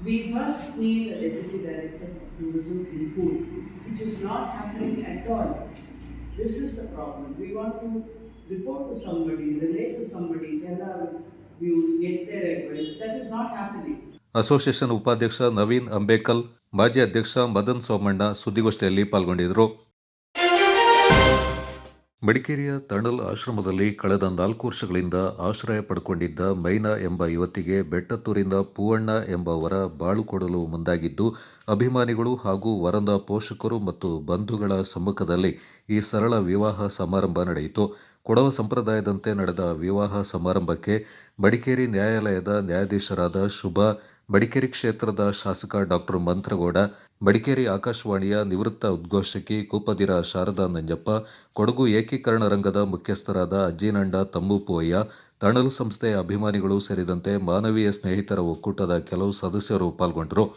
We first need a deputy director of tourism in Coorg, which is not happening at all. This is the problem. We want to report to somebody, relate to somebody, tell our views, get their advice. That is not happening. Association ಉಪಾಧ್ಯಕ್ಷ ನವೀನ್ ಅಂಬೇಕಲ್, ಮಾಜಿ ಅಧ್ಯಕ್ಷ ಮದನ್ ಸೋಮಣ್ಣ ಸುದ್ದಿಗೋಷ್ಠಿಯಲ್ಲಿ ಪಾಲ್ಗೊಂಡಿದ್ದರು. ಮಡಿಕೇರಿಯ ತಣಲ್ ಆಶ್ರಮದಲ್ಲಿ ಕಳೆದ 4 ವರ್ಷಗಳಿಂದ ಆಶ್ರಯ ಪಡೆದುಕೊಂಡಿದ್ದ ಮೈನಾ ಎಂಬ ಯುವತಿಗೆ ಬೆಟ್ಟತ್ತೂರಿಂದ ಪೂವಣ್ಣ ಎಂಬವರ ಬಾಳು ಕೊಡಲು ಮುಂದಾಗಿದ್ದು, ಅಭಿಮಾನಿಗಳು ಹಾಗೂ ವರನ ಪೋಷಕರು ಮತ್ತು ಬಂಧುಗಳ ಸಮ್ಮುಖದಲ್ಲಿ ಈ ಸರಳ ವಿವಾಹ ಸಮಾರಂಭ ನಡೆಯಿತು. ಕೊಡವ ಸಂಪ್ರದಾಯದಂತೆ ನಡೆದ ವಿವಾಹ ಸಮಾರಂಭಕ್ಕೆ ಮಡಿಕೇರಿ ನ್ಯಾಯಾಲಯದ ನ್ಯಾಯಾಧೀಶರಾದ ಶುಭಾ, ಮಡಿಕೇರಿ ಕ್ಷೇತ್ರದ ಶಾಸಕ ಡಾಕ್ಟರ್ ಮಂತ್ರಗೌಡ, ಮಡಿಕೇರಿ ಆಕಾಶವಾಣಿಯ ನಿವೃತ್ತ ಉದ್ಘೋಷಕಿ ಕೂಪದಿರ ಶಾರದಾ ನಂಜಪ್ಪ, ಕೊಡಗು ಏಕೀಕರಣ ರಂಗದ ಮುಖ್ಯಸ್ಥರಾದ ಅಜ್ಜಿನಂಡ ತಮ್ಮುಪುವಯ್ಯ, ತಣಲ್ ಸಂಸ್ಥೆಯ ಅಭಿಮಾನಿಗಳು ಸೇರಿದಂತೆ ಮಾನವೀಯ ಸ್ನೇಹಿತರ ಒಕ್ಕೂಟದ ಕೆಲವು ಸದಸ್ಯರು ಪಾಲ್ಗೊಂಡರು.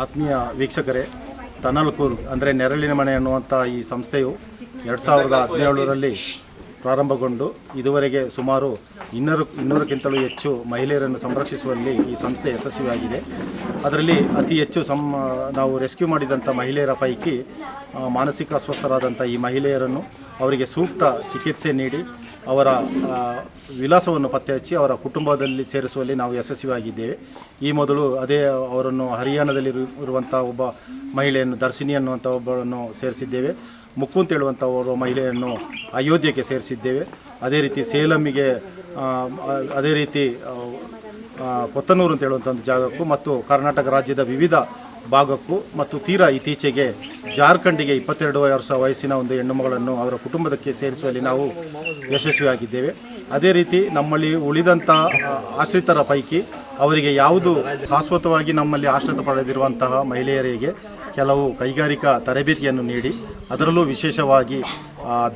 ಆತ್ಮೀಯ ವೀಕ್ಷಕರೇ, ತನಲ್ಕೂರ್ ಅಂದರೆ ನೆರಳಿನ ಮನೆ ಅನ್ನುವಂಥ ಈ ಸಂಸ್ಥೆಯು 2017ರಲ್ಲಿ ಪ್ರಾರಂಭಗೊಂಡು ಇದುವರೆಗೆ ಸುಮಾರು 200ಕ್ಕಿಂತಲೂ ಹೆಚ್ಚು ಮಹಿಳೆಯರನ್ನು ಸಂರಕ್ಷಿಸುವಲ್ಲಿ ಈ ಸಂಸ್ಥೆ ಯಶಸ್ವಿಯಾಗಿದೆ. ಅದರಲ್ಲಿ ಅತಿ ಹೆಚ್ಚು ನಾವು ರೆಸ್ಕ್ಯೂ ಮಾಡಿದಂಥ ಮಹಿಳೆಯರ ಪೈಕಿ ಮಾನಸಿಕ ಅಸ್ವಸ್ಥರಾದಂಥ ಈ ಮಹಿಳೆಯರನ್ನು ಅವರಿಗೆ ಸೂಕ್ತ ಚಿಕಿತ್ಸೆ ನೀಡಿ ಅವರ ವಿಳಾಸವನ್ನು ಪತ್ತೆ ಹಚ್ಚಿ ಅವರ ಕುಟುಂಬದಲ್ಲಿ ಸೇರಿಸುವಲ್ಲಿ ನಾವು ಯಶಸ್ವಿಯಾಗಿದ್ದೇವೆ. ಈ ಮೊದಲು ಅವರನ್ನು ಹರಿಯಾಣದಲ್ಲಿ ಇರುವಂಥ ಒಬ್ಬ ಮಹಿಳೆಯನ್ನು ದರ್ಶಿನಿ ಅನ್ನುವಂಥ ಒಬ್ಬರನ್ನು ಸೇರಿಸಿದ್ದೇವೆ. ಮುಕ್ಕು ಅಂತ ಹೇಳುವಂಥ ಒಬ್ಬ ಮಹಿಳೆಯನ್ನು ಅಯೋಧ್ಯೆಗೆ ಸೇರಿಸಿದ್ದೇವೆ. ಅದೇ ರೀತಿ ಸೇಲಮ್ಮಿಗೆ, ಅದೇ ರೀತಿ ಕೊತ್ತನೂರು ಅಂತ ಹೇಳುವಂಥ ಒಂದು ಜಾಗಕ್ಕೂ ಮತ್ತು ಕರ್ನಾಟಕ ರಾಜ್ಯದ ವಿವಿಧ ಭಾಗಕ್ಕೂ ಮತ್ತು ತೀರಾ ಇತ್ತೀಚೆಗೆ ಜಾರ್ಖಂಡಿಗೆ 22 ವರ್ಷ ವಯಸ್ಸಿನ ಒಂದು ಹೆಣ್ಣು ಮಗಳನ್ನು ಅವರ ಕುಟುಂಬಕ್ಕೆ ಸೇರಿಸುವಲ್ಲಿ ನಾವು ಯಶಸ್ವಿಯಾಗಿದ್ದೇವೆ. ಅದೇ ರೀತಿ ನಮ್ಮಲ್ಲಿ ಉಳಿದಂಥ ಆಶ್ರಿತರ ಪೈಕಿ ಅವರಿಗೆ ಯಾವುದು ಶಾಶ್ವತವಾಗಿ ನಮ್ಮಲ್ಲಿ ಆಶ್ರಿತ ಪಡೆದಿರುವಂತಹ ಮಹಿಳೆಯರಿಗೆ ಕೆಲವು ಕೈಗಾರಿಕಾ ತರಬೇತಿಯನ್ನು ನೀಡಿ ಅದರಲ್ಲೂ ವಿಶೇಷವಾಗಿ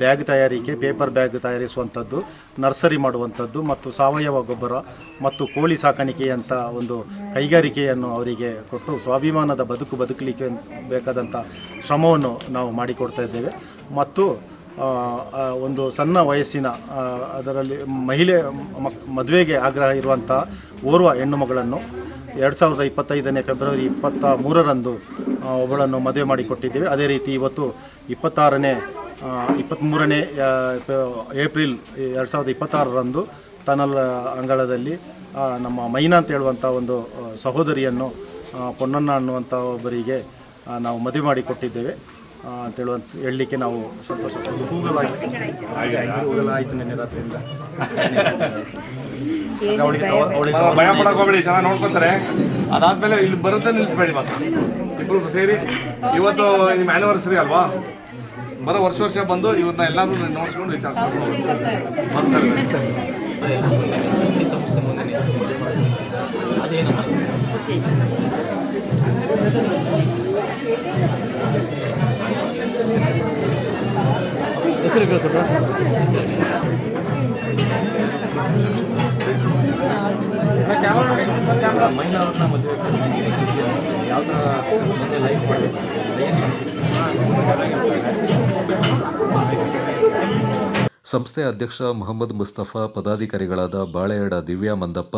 ಬ್ಯಾಗ್ ತಯಾರಿಕೆ, ಪೇಪರ್ ಬ್ಯಾಗ್ ತಯಾರಿಸುವಂಥದ್ದು, ನರ್ಸರಿ ಮಾಡುವಂಥದ್ದು ಮತ್ತು ಸಾವಯವ ಗೊಬ್ಬರ ಮತ್ತು ಕೋಳಿ ಸಾಕಾಣಿಕೆಯಂಥ ಒಂದು ಕೈಗಾರಿಕೆಯನ್ನು ಅವರಿಗೆ ಕೊಟ್ಟು ಸ್ವಾಭಿಮಾನದ ಬದುಕಲಿಕ್ಕೆ ಬೇಕಾದಂಥ ಶ್ರಮವನ್ನು ನಾವು ಮಾಡಿಕೊಡ್ತಾ ಇದ್ದೇವೆ. ಮತ್ತು ಒಂದು ಸಣ್ಣ ವಯಸ್ಸಿನ ಅದರಲ್ಲಿ ಮದುವೆಗೆ ಆಗ್ರಹ ಇರುವಂಥ ಓರ್ವ ಹೆಣ್ಣು ಮಗಳನ್ನು 2025 ಫೆಬ್ರವರಿ 23ರಂದು ಒಬ್ಬಳನ್ನು ಮದುವೆ ಮಾಡಿಕೊಟ್ಟಿದ್ದೇವೆ. ಅದೇ ರೀತಿ ಇವತ್ತು 23 ಏಪ್ರಿಲ್ 2026ರಂದು ತನಲ್ ಅಂಗಳದಲ್ಲಿ ನಮ್ಮ ಮೈನಾ ಅಂತ ಹೇಳುವಂಥ ಒಂದು ಸಹೋದರಿಯನ್ನು ಪೊನ್ನಣ್ಣ ಅನ್ನುವಂಥ ಒಬ್ಬರಿಗೆ ನಾವು ಮದುವೆ ಮಾಡಿಕೊಟ್ಟಿದ್ದೇವೆ ಅಂತೇಳುವಂತ ಹೇಳಲಿಕ್ಕೆ ನಾವು ಸಂತೋಷ ಆಯಿತು ನಿನ್ನೆ ರಾತ್ರಿಯಿಂದ. ಭಯ ಪಡಕ್ಕೆ ಹೋಗ್ಬೇಡಿ, ಚೆನ್ನಾಗಿ ನೋಡ್ಕೊತಾರೆ. ಅದಾದ್ಮೇಲೆ ಇಲ್ಲಿ ಬರುತ್ತೆ ನಿಲ್ಲಿಸ್ಬೇಡಿ. ಮತ್ತೆ ಇಬ್ಬರು ಸೇರಿ ಇವತ್ತು ನಿಮ್ಮ ಆ್ಯನಿವರ್ಸರಿ ಅಲ್ವಾ, ಬರೋ ವರ್ಷ ಬಂದು ಇವ್ರನ್ನ ಎಲ್ಲರೂ ನೋಡ್ಸ್ಕೊಂಡು ವಿಚಾರಿಸ್ಕೊಂಡು ಹೆಸರು ಕೇಳ್ಕೊಟ್ರ ಮೈನಾ ಅವ್ರನ್ನ ಮದುವೆ ಯಾವ ಥರ ಮುಂದೆ ಲೈಫ್ ಮಾಡಿ ಸಂಸ್ಥೆ ಅಧ್ಯಕ್ಷ ಮೊಹಮ್ಮದ್ ಮುಸ್ತಫಾ, ಪದಾಧಿಕಾರಿಗಳಾದ ಬಾಳೆಯಡ ದಿವ್ಯಾ ಮಂದಪ್ಪ,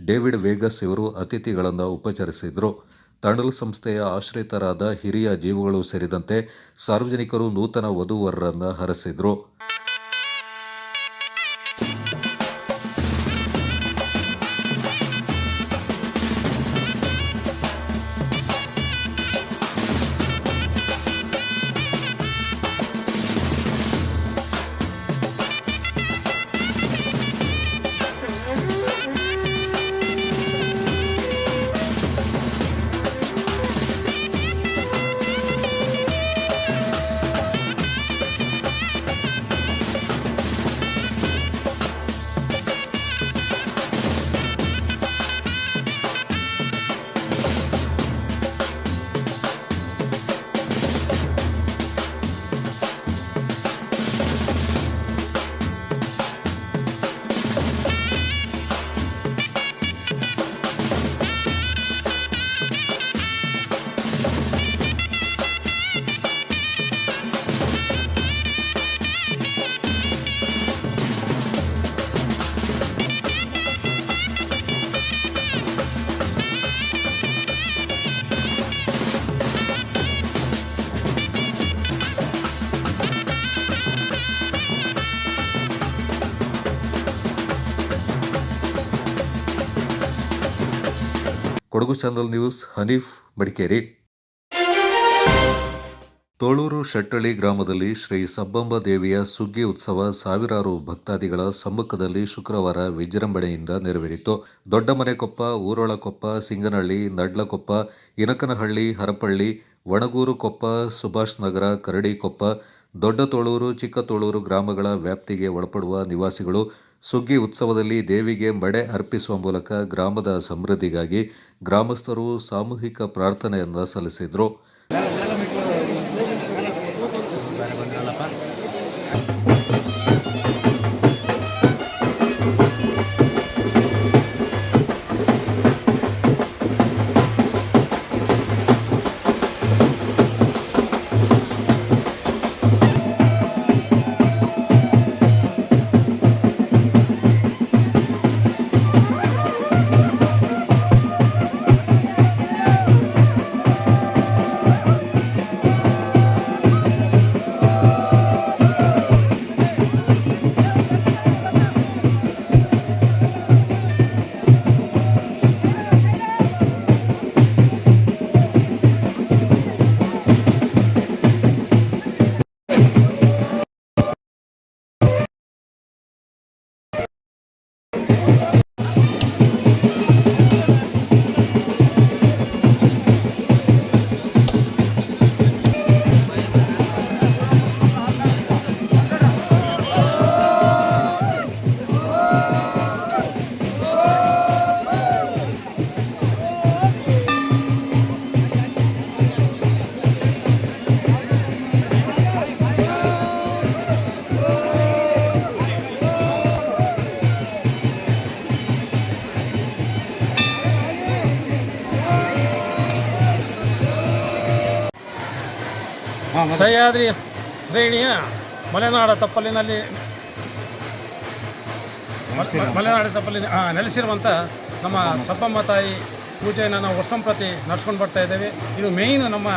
ಡೇವಿಡ್ ವೇಗಸ್ ಇವರು ಅತಿಥಿಗಳನ್ನು ಉಪಚರಿಸಿದರು. ತಣಲ್ ಸಂಸ್ಥೆಯ ಆಶ್ರಿತರಾದ ಹಿರಿಯ ಜೀವಗಳು ಸೇರಿದಂತೆ ಸಾರ್ವಜನಿಕರು ನೂತನ ವಧುವರರನ್ನು ಹರಸಿದರು. Kodagu channel news, Haneef Madikeri. ತೋಳೂರು ಶೆಟ್ಟಳ್ಳಿ ಗ್ರಾಮದಲ್ಲಿ ಶ್ರೀ ಸಬ್ಬಂಬ ದೇವಿಯ ಸುಗ್ಗಿ ಉತ್ಸವ ಸಾವಿರಾರು ಭಕ್ತಾದಿಗಳ ಸಮ್ಮುಖದಲ್ಲಿ ಶುಕ್ರವಾರ ವಿಜೃಂಭಣೆಯಿಂದ ನೆರವೇರಿತು. ದೊಡ್ಡಮನೆಕೊಪ್ಪ, ಊರೊಳಕೊಪ್ಪ, ಸಿಂಗನಹಳ್ಳಿ, ನಡ್ಲಕೊಪ್ಪ, ಇನಕನಹಳ್ಳಿ, ಹರಪಳ್ಳಿ, ವಣಗೂರು ಕೊಪ್ಪ, ಸುಭಾಷ್ ನಗರ, ಕರಡಿಕೊಪ್ಪ, ದೊಡ್ಡ ತೋಳೂರು, ಚಿಕ್ಕ ತೋಳೂರು ಗ್ರಾಮಗಳ ವ್ಯಾಪ್ತಿಗೆ ಒಳಪಡುವ ನಿವಾಸಿಗಳು ಸುಗ್ಗಿ ಉತ್ಸವದಲ್ಲಿ ದೇವಿಗೆ ಮಡೆ ಅರ್ಪಿಸುವ ಮೂಲಕ ಗ್ರಾಮದ ಸಮೃದ್ಧಿಗಾಗಿ ಗ್ರಾಮಸ್ಥರು ಸಾಮೂಹಿಕ ಪ್ರಾರ್ಥನೆಯನ್ನು ಸಲ್ಲಿಸಿದರು. ಸಹ್ಯಾದ್ರಿ ಶ್ರೇಣಿಯ ಮಲೆನಾಡ ತಪ್ಪಲಿನಲ್ಲಿ ನೆಲೆಸಿರುವಂಥ ನಮ್ಮ ಸಬ್ಬಮ್ಮ ತಾಯಿ ಪೂಜೆಯನ್ನು ನಾವು ವರ್ಷಂಪ್ರತಿ ನಡ್ಸ್ಕೊಂಡು ಬರ್ತಾ ಇದ್ದೇವೆ. ಇದು ಮೇಯ್ನು ನಮ್ಮ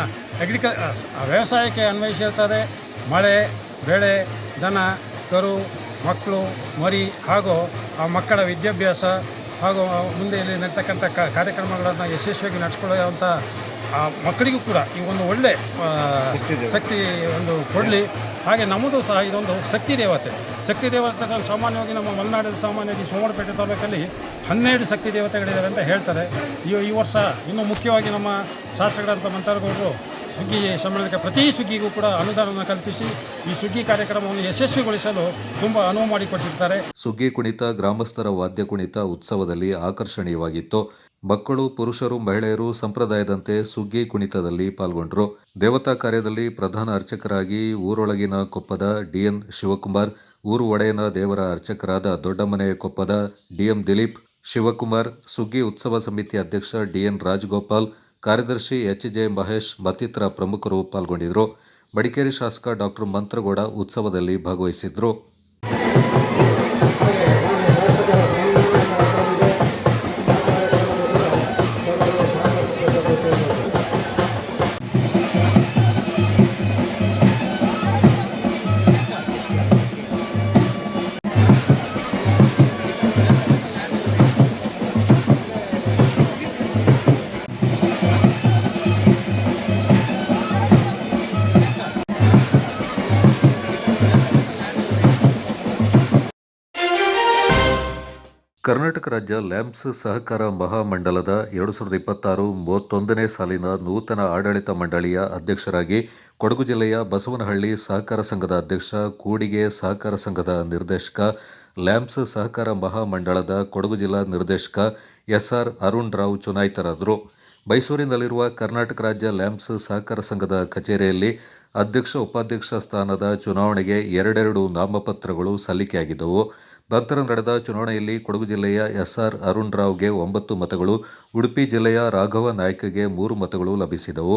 ವ್ಯವಸಾಯಕ್ಕೆ ಅನ್ವಯಿಸಿರ್ತದೆ. ಮಳೆ, ಬೆಳೆ, ದನ, ಕರು, ಮಕ್ಕಳು, ಮರಿ ಹಾಗೂ ಆ ಮಕ್ಕಳ ವಿದ್ಯಾಭ್ಯಾಸ ಹಾಗೂ ಮುಂದೆ ಇಲ್ಲಿ ನಡೀತಕ್ಕಂಥ ಕಾರ್ಯಕ್ರಮಗಳನ್ನು ಯಶಸ್ವಿಯಾಗಿ ನಡೆಸ್ಕೊಳ್ಳುವಂಥ ಆ ಮಕ್ಕಳಿಗೂ ಕೂಡ ಈ ಒಂದು ಒಳ್ಳೆ ಶಕ್ತಿ ಒಂದು ಕೊಡಲಿ. ಹಾಗೆ ನಮ್ಮದು ಸಹ ಇದೊಂದು ಶಕ್ತಿ ದೇವತೆ ಸಾಮಾನ್ಯವಾಗಿ ನಮ್ಮ ಮಲೆನಾಡಲ್ಲಿ ಸಾಮಾನ್ಯವಾಗಿ ಸೋಮವಾರಪೇಟೆ ತಾಲೂಕಲ್ಲಿ 12 ಶಕ್ತಿ ದೇವತೆಗಳಿದ್ದಾವೆ ಅಂತ ಹೇಳ್ತಾರೆ. ಈ ವರ್ಷ ಇನ್ನೂ ಮುಖ್ಯವಾಗಿ ನಮ್ಮ ಶಾಸಕರಂಥ ಮಂತ್ರಗೌಡರು ಸುಗ್ಗಿ ಸಮ್ಮೇಳನಕ್ಕೆ ಪ್ರತಿ ಸುಗ್ಗಿಗೂ ಕೂಡ ಅನುದಾನವನ್ನು ಕಲ್ಪಿಸಿ ಈ ಸುಗ್ಗಿ ಕಾರ್ಯಕ್ರಮವನ್ನು ಯಶಸ್ವಿಗೊಳಿಸಲು ತುಂಬ ಅನುವು ಮಾಡಿಕೊಟ್ಟಿರ್ತಾರೆ. ಸುಗ್ಗಿ ಕುಣಿತ ಗ್ರಾಮಸ್ಥರ ವಾದ್ಯ ಕುಣಿತ ಉತ್ಸವದಲ್ಲಿ ಆಕರ್ಷಣೀಯವಾಗಿತ್ತು. ಮಕ್ಕಳು, ಪುರುಷರು, ಮಹಿಳೆಯರು ಸಂಪ್ರದಾಯದಂತೆ ಸುಗ್ಗಿ ಕುಣಿತದಲ್ಲಿ ಪಾಲ್ಗೊಂಡರು. ದೇವತಾ ಕಾರ್ಯದಲ್ಲಿ ಪ್ರಧಾನ ಅರ್ಚಕರಾಗಿ ಊರೊಳಗಿನ ಕೊಪ್ಪದ ಡಿಎನ್ ಶಿವಕುಮಾರ್, ಊರು ಒಡೆಯನ ದೇವರ ಅರ್ಚಕರಾದ ದೊಡ್ಡಮನೆ ಕೊಪ್ಪದ ಡಿಎಂ ದಿಲೀಪ್, ಶಿವಕುಮಾರ್, ಸುಗ್ಗಿ ಉತ್ಸವ ಸಮಿತಿ ಅಧ್ಯಕ್ಷ ಡಿಎನ್ ರಾಜಗೋಪಾಲ್, ಕಾರ್ಯದರ್ಶಿ ಎಚ್ಜೆ ಮಹೇಶ್ ಮತ್ತಿತರ ಪ್ರಮುಖರು ಪಾಲ್ಗೊಂಡಿದ್ದರು. ಮಡಿಕೇರಿ ಶಾಸಕ ಡಾಕ್ಟರ್ ಮಂತ್ರಗೌಡ ಉತ್ಸವದಲ್ಲಿ ಭಾಗವಹಿಸಿದ್ರು. ಕರ್ನಾಟಕ ರಾಜ್ಯ ಲ್ಯಾಂಪ್ಸ್ ಸಹಕಾರ ಮಹಾಮಂಡಲದ 2026-31ನೇ ಸಾಲಿನ ನೂತನ ಆಡಳಿತ ಮಂಡಳಿಯ ಅಧ್ಯಕ್ಷರಾಗಿ ಕೊಡಗು ಜಿಲ್ಲೆಯ ಬಸವನಹಳ್ಳಿ ಸಹಕಾರ ಸಂಘದ ಅಧ್ಯಕ್ಷ, ಕೂಡಿಗೆ ಸಹಕಾರ ಸಂಘದ ನಿರ್ದೇಶಕ, ಲ್ಯಾಂಪ್ಸ್ ಸಹಕಾರ ಮಹಾಮಂಡಳದ ಕೊಡಗು ಜಿಲ್ಲಾ ನಿರ್ದೇಶಕ ಎಸ್ಆರ್ ಅರುಣ್ ರಾವ್ ಚುನಾಯಿತರಾದರು. ಮೈಸೂರಿನಲ್ಲಿರುವ ಕರ್ನಾಟಕ ರಾಜ್ಯ ಲ್ಯಾಂಪ್ಸ್ ಸಹಕಾರ ಸಂಘದ ಕಚೇರಿಯಲ್ಲಿ ಅಧ್ಯಕ್ಷ, ಉಪಾಧ್ಯಕ್ಷ ಸ್ಥಾನದ ಚುನಾವಣೆಗೆ 2 ನಾಮಪತ್ರಗಳು ಸಲ್ಲಿಕೆಯಾಗಿದ್ದವು. ನಂತರ ನಡೆದ ಚುನಾವಣೆಯಲ್ಲಿ ಕೊಡಗು ಜಿಲ್ಲೆಯ ಎಸ್ಆರ್ ಅರುಣ್ ರಾವ್ಗೆ 9 ಮತಗಳು, ಉಡುಪಿ ಜಿಲ್ಲೆಯ ರಾಘವ ನಾಯ್ಕಗೆ 3 ಮತಗಳು ಲಭಿಸಿದವು.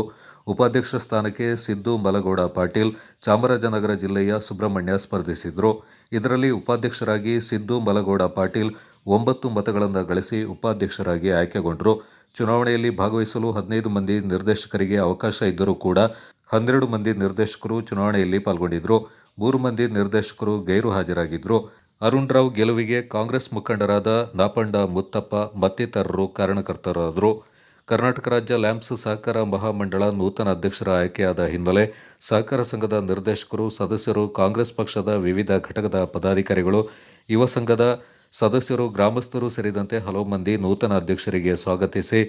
ಉಪಾಧ್ಯಕ್ಷ ಸ್ಥಾನಕ್ಕೆ ಸಿದ್ದು ಮಲಗೌಡ ಪಾಟೀಲ್, ಚಾಮರಾಜನಗರ ಜಿಲ್ಲೆಯ ಸುಬ್ರಹ್ಮಣ್ಯ ಸ್ಪರ್ಧಿಸಿದರು. ಇದರಲ್ಲಿ ಉಪಾಧ್ಯಕ್ಷರಾಗಿ ಸಿದ್ದು ಮಲಗೌಡ ಪಾಟೀಲ್ 9 ಮತಗಳನ್ನು ಗಳಿಸಿ ಉಪಾಧ್ಯಕ್ಷರಾಗಿ ಆಯ್ಕೆಗೊಂಡರು. ಚುನಾವಣೆಯಲ್ಲಿ ಭಾಗವಹಿಸಲು 15 ಮಂದಿ ನಿರ್ದೇಶಕರಿಗೆ ಅವಕಾಶ ಇದ್ದರೂ ಕೂಡ 12 ಮಂದಿ ನಿರ್ದೇಶಕರು ಚುನಾವಣೆಯಲ್ಲಿ ಪಾಲ್ಗೊಂಡಿದ್ದರು. 3 ಮಂದಿ ನಿರ್ದೇಶಕರು ಗೈರು ಹಾಜರಾಗಿದ್ದರು. ಅರುಣ್ ರಾವ್ ಗೆಲುವಿಗೆ ಕಾಂಗ್ರೆಸ್ ಮುಖಂಡರಾದ ನಾಪಂಡ ಮುತ್ತಪ್ಪ ಮತ್ತಿತರರು ಕಾರಣಕರ್ತರಾದರು. ಕರ್ನಾಟಕ ರಾಜ್ಯ ಲ್ಯಾಂಪ್ಸ್ ಸಹಕಾರ ಮಹಾಮಂಡಳ ನೂತನ ಅಧ್ಯಕ್ಷರ ಆಯ್ಕೆಯಾದ ಹಿನ್ನೆಲೆ ಸಹಕಾರ ಸಂಘದ ನಿರ್ದೇಶಕರು, ಸದಸ್ಯರು, ಕಾಂಗ್ರೆಸ್ ಪಕ್ಷದ ವಿವಿಧ ಘಟಕದ ಪದಾಧಿಕಾರಿಗಳು, ಯುವ ಸಂಘದ ಸದಸ್ಯರು, ಗ್ರಾಮಸ್ಥರು ಸೇರಿದಂತೆ ಹಲವು ಮಂದಿ ನೂತನ ಅಧ್ಯಕ್ಷರಿಗೆ ಸ್ವಾಗತಿಸಿ,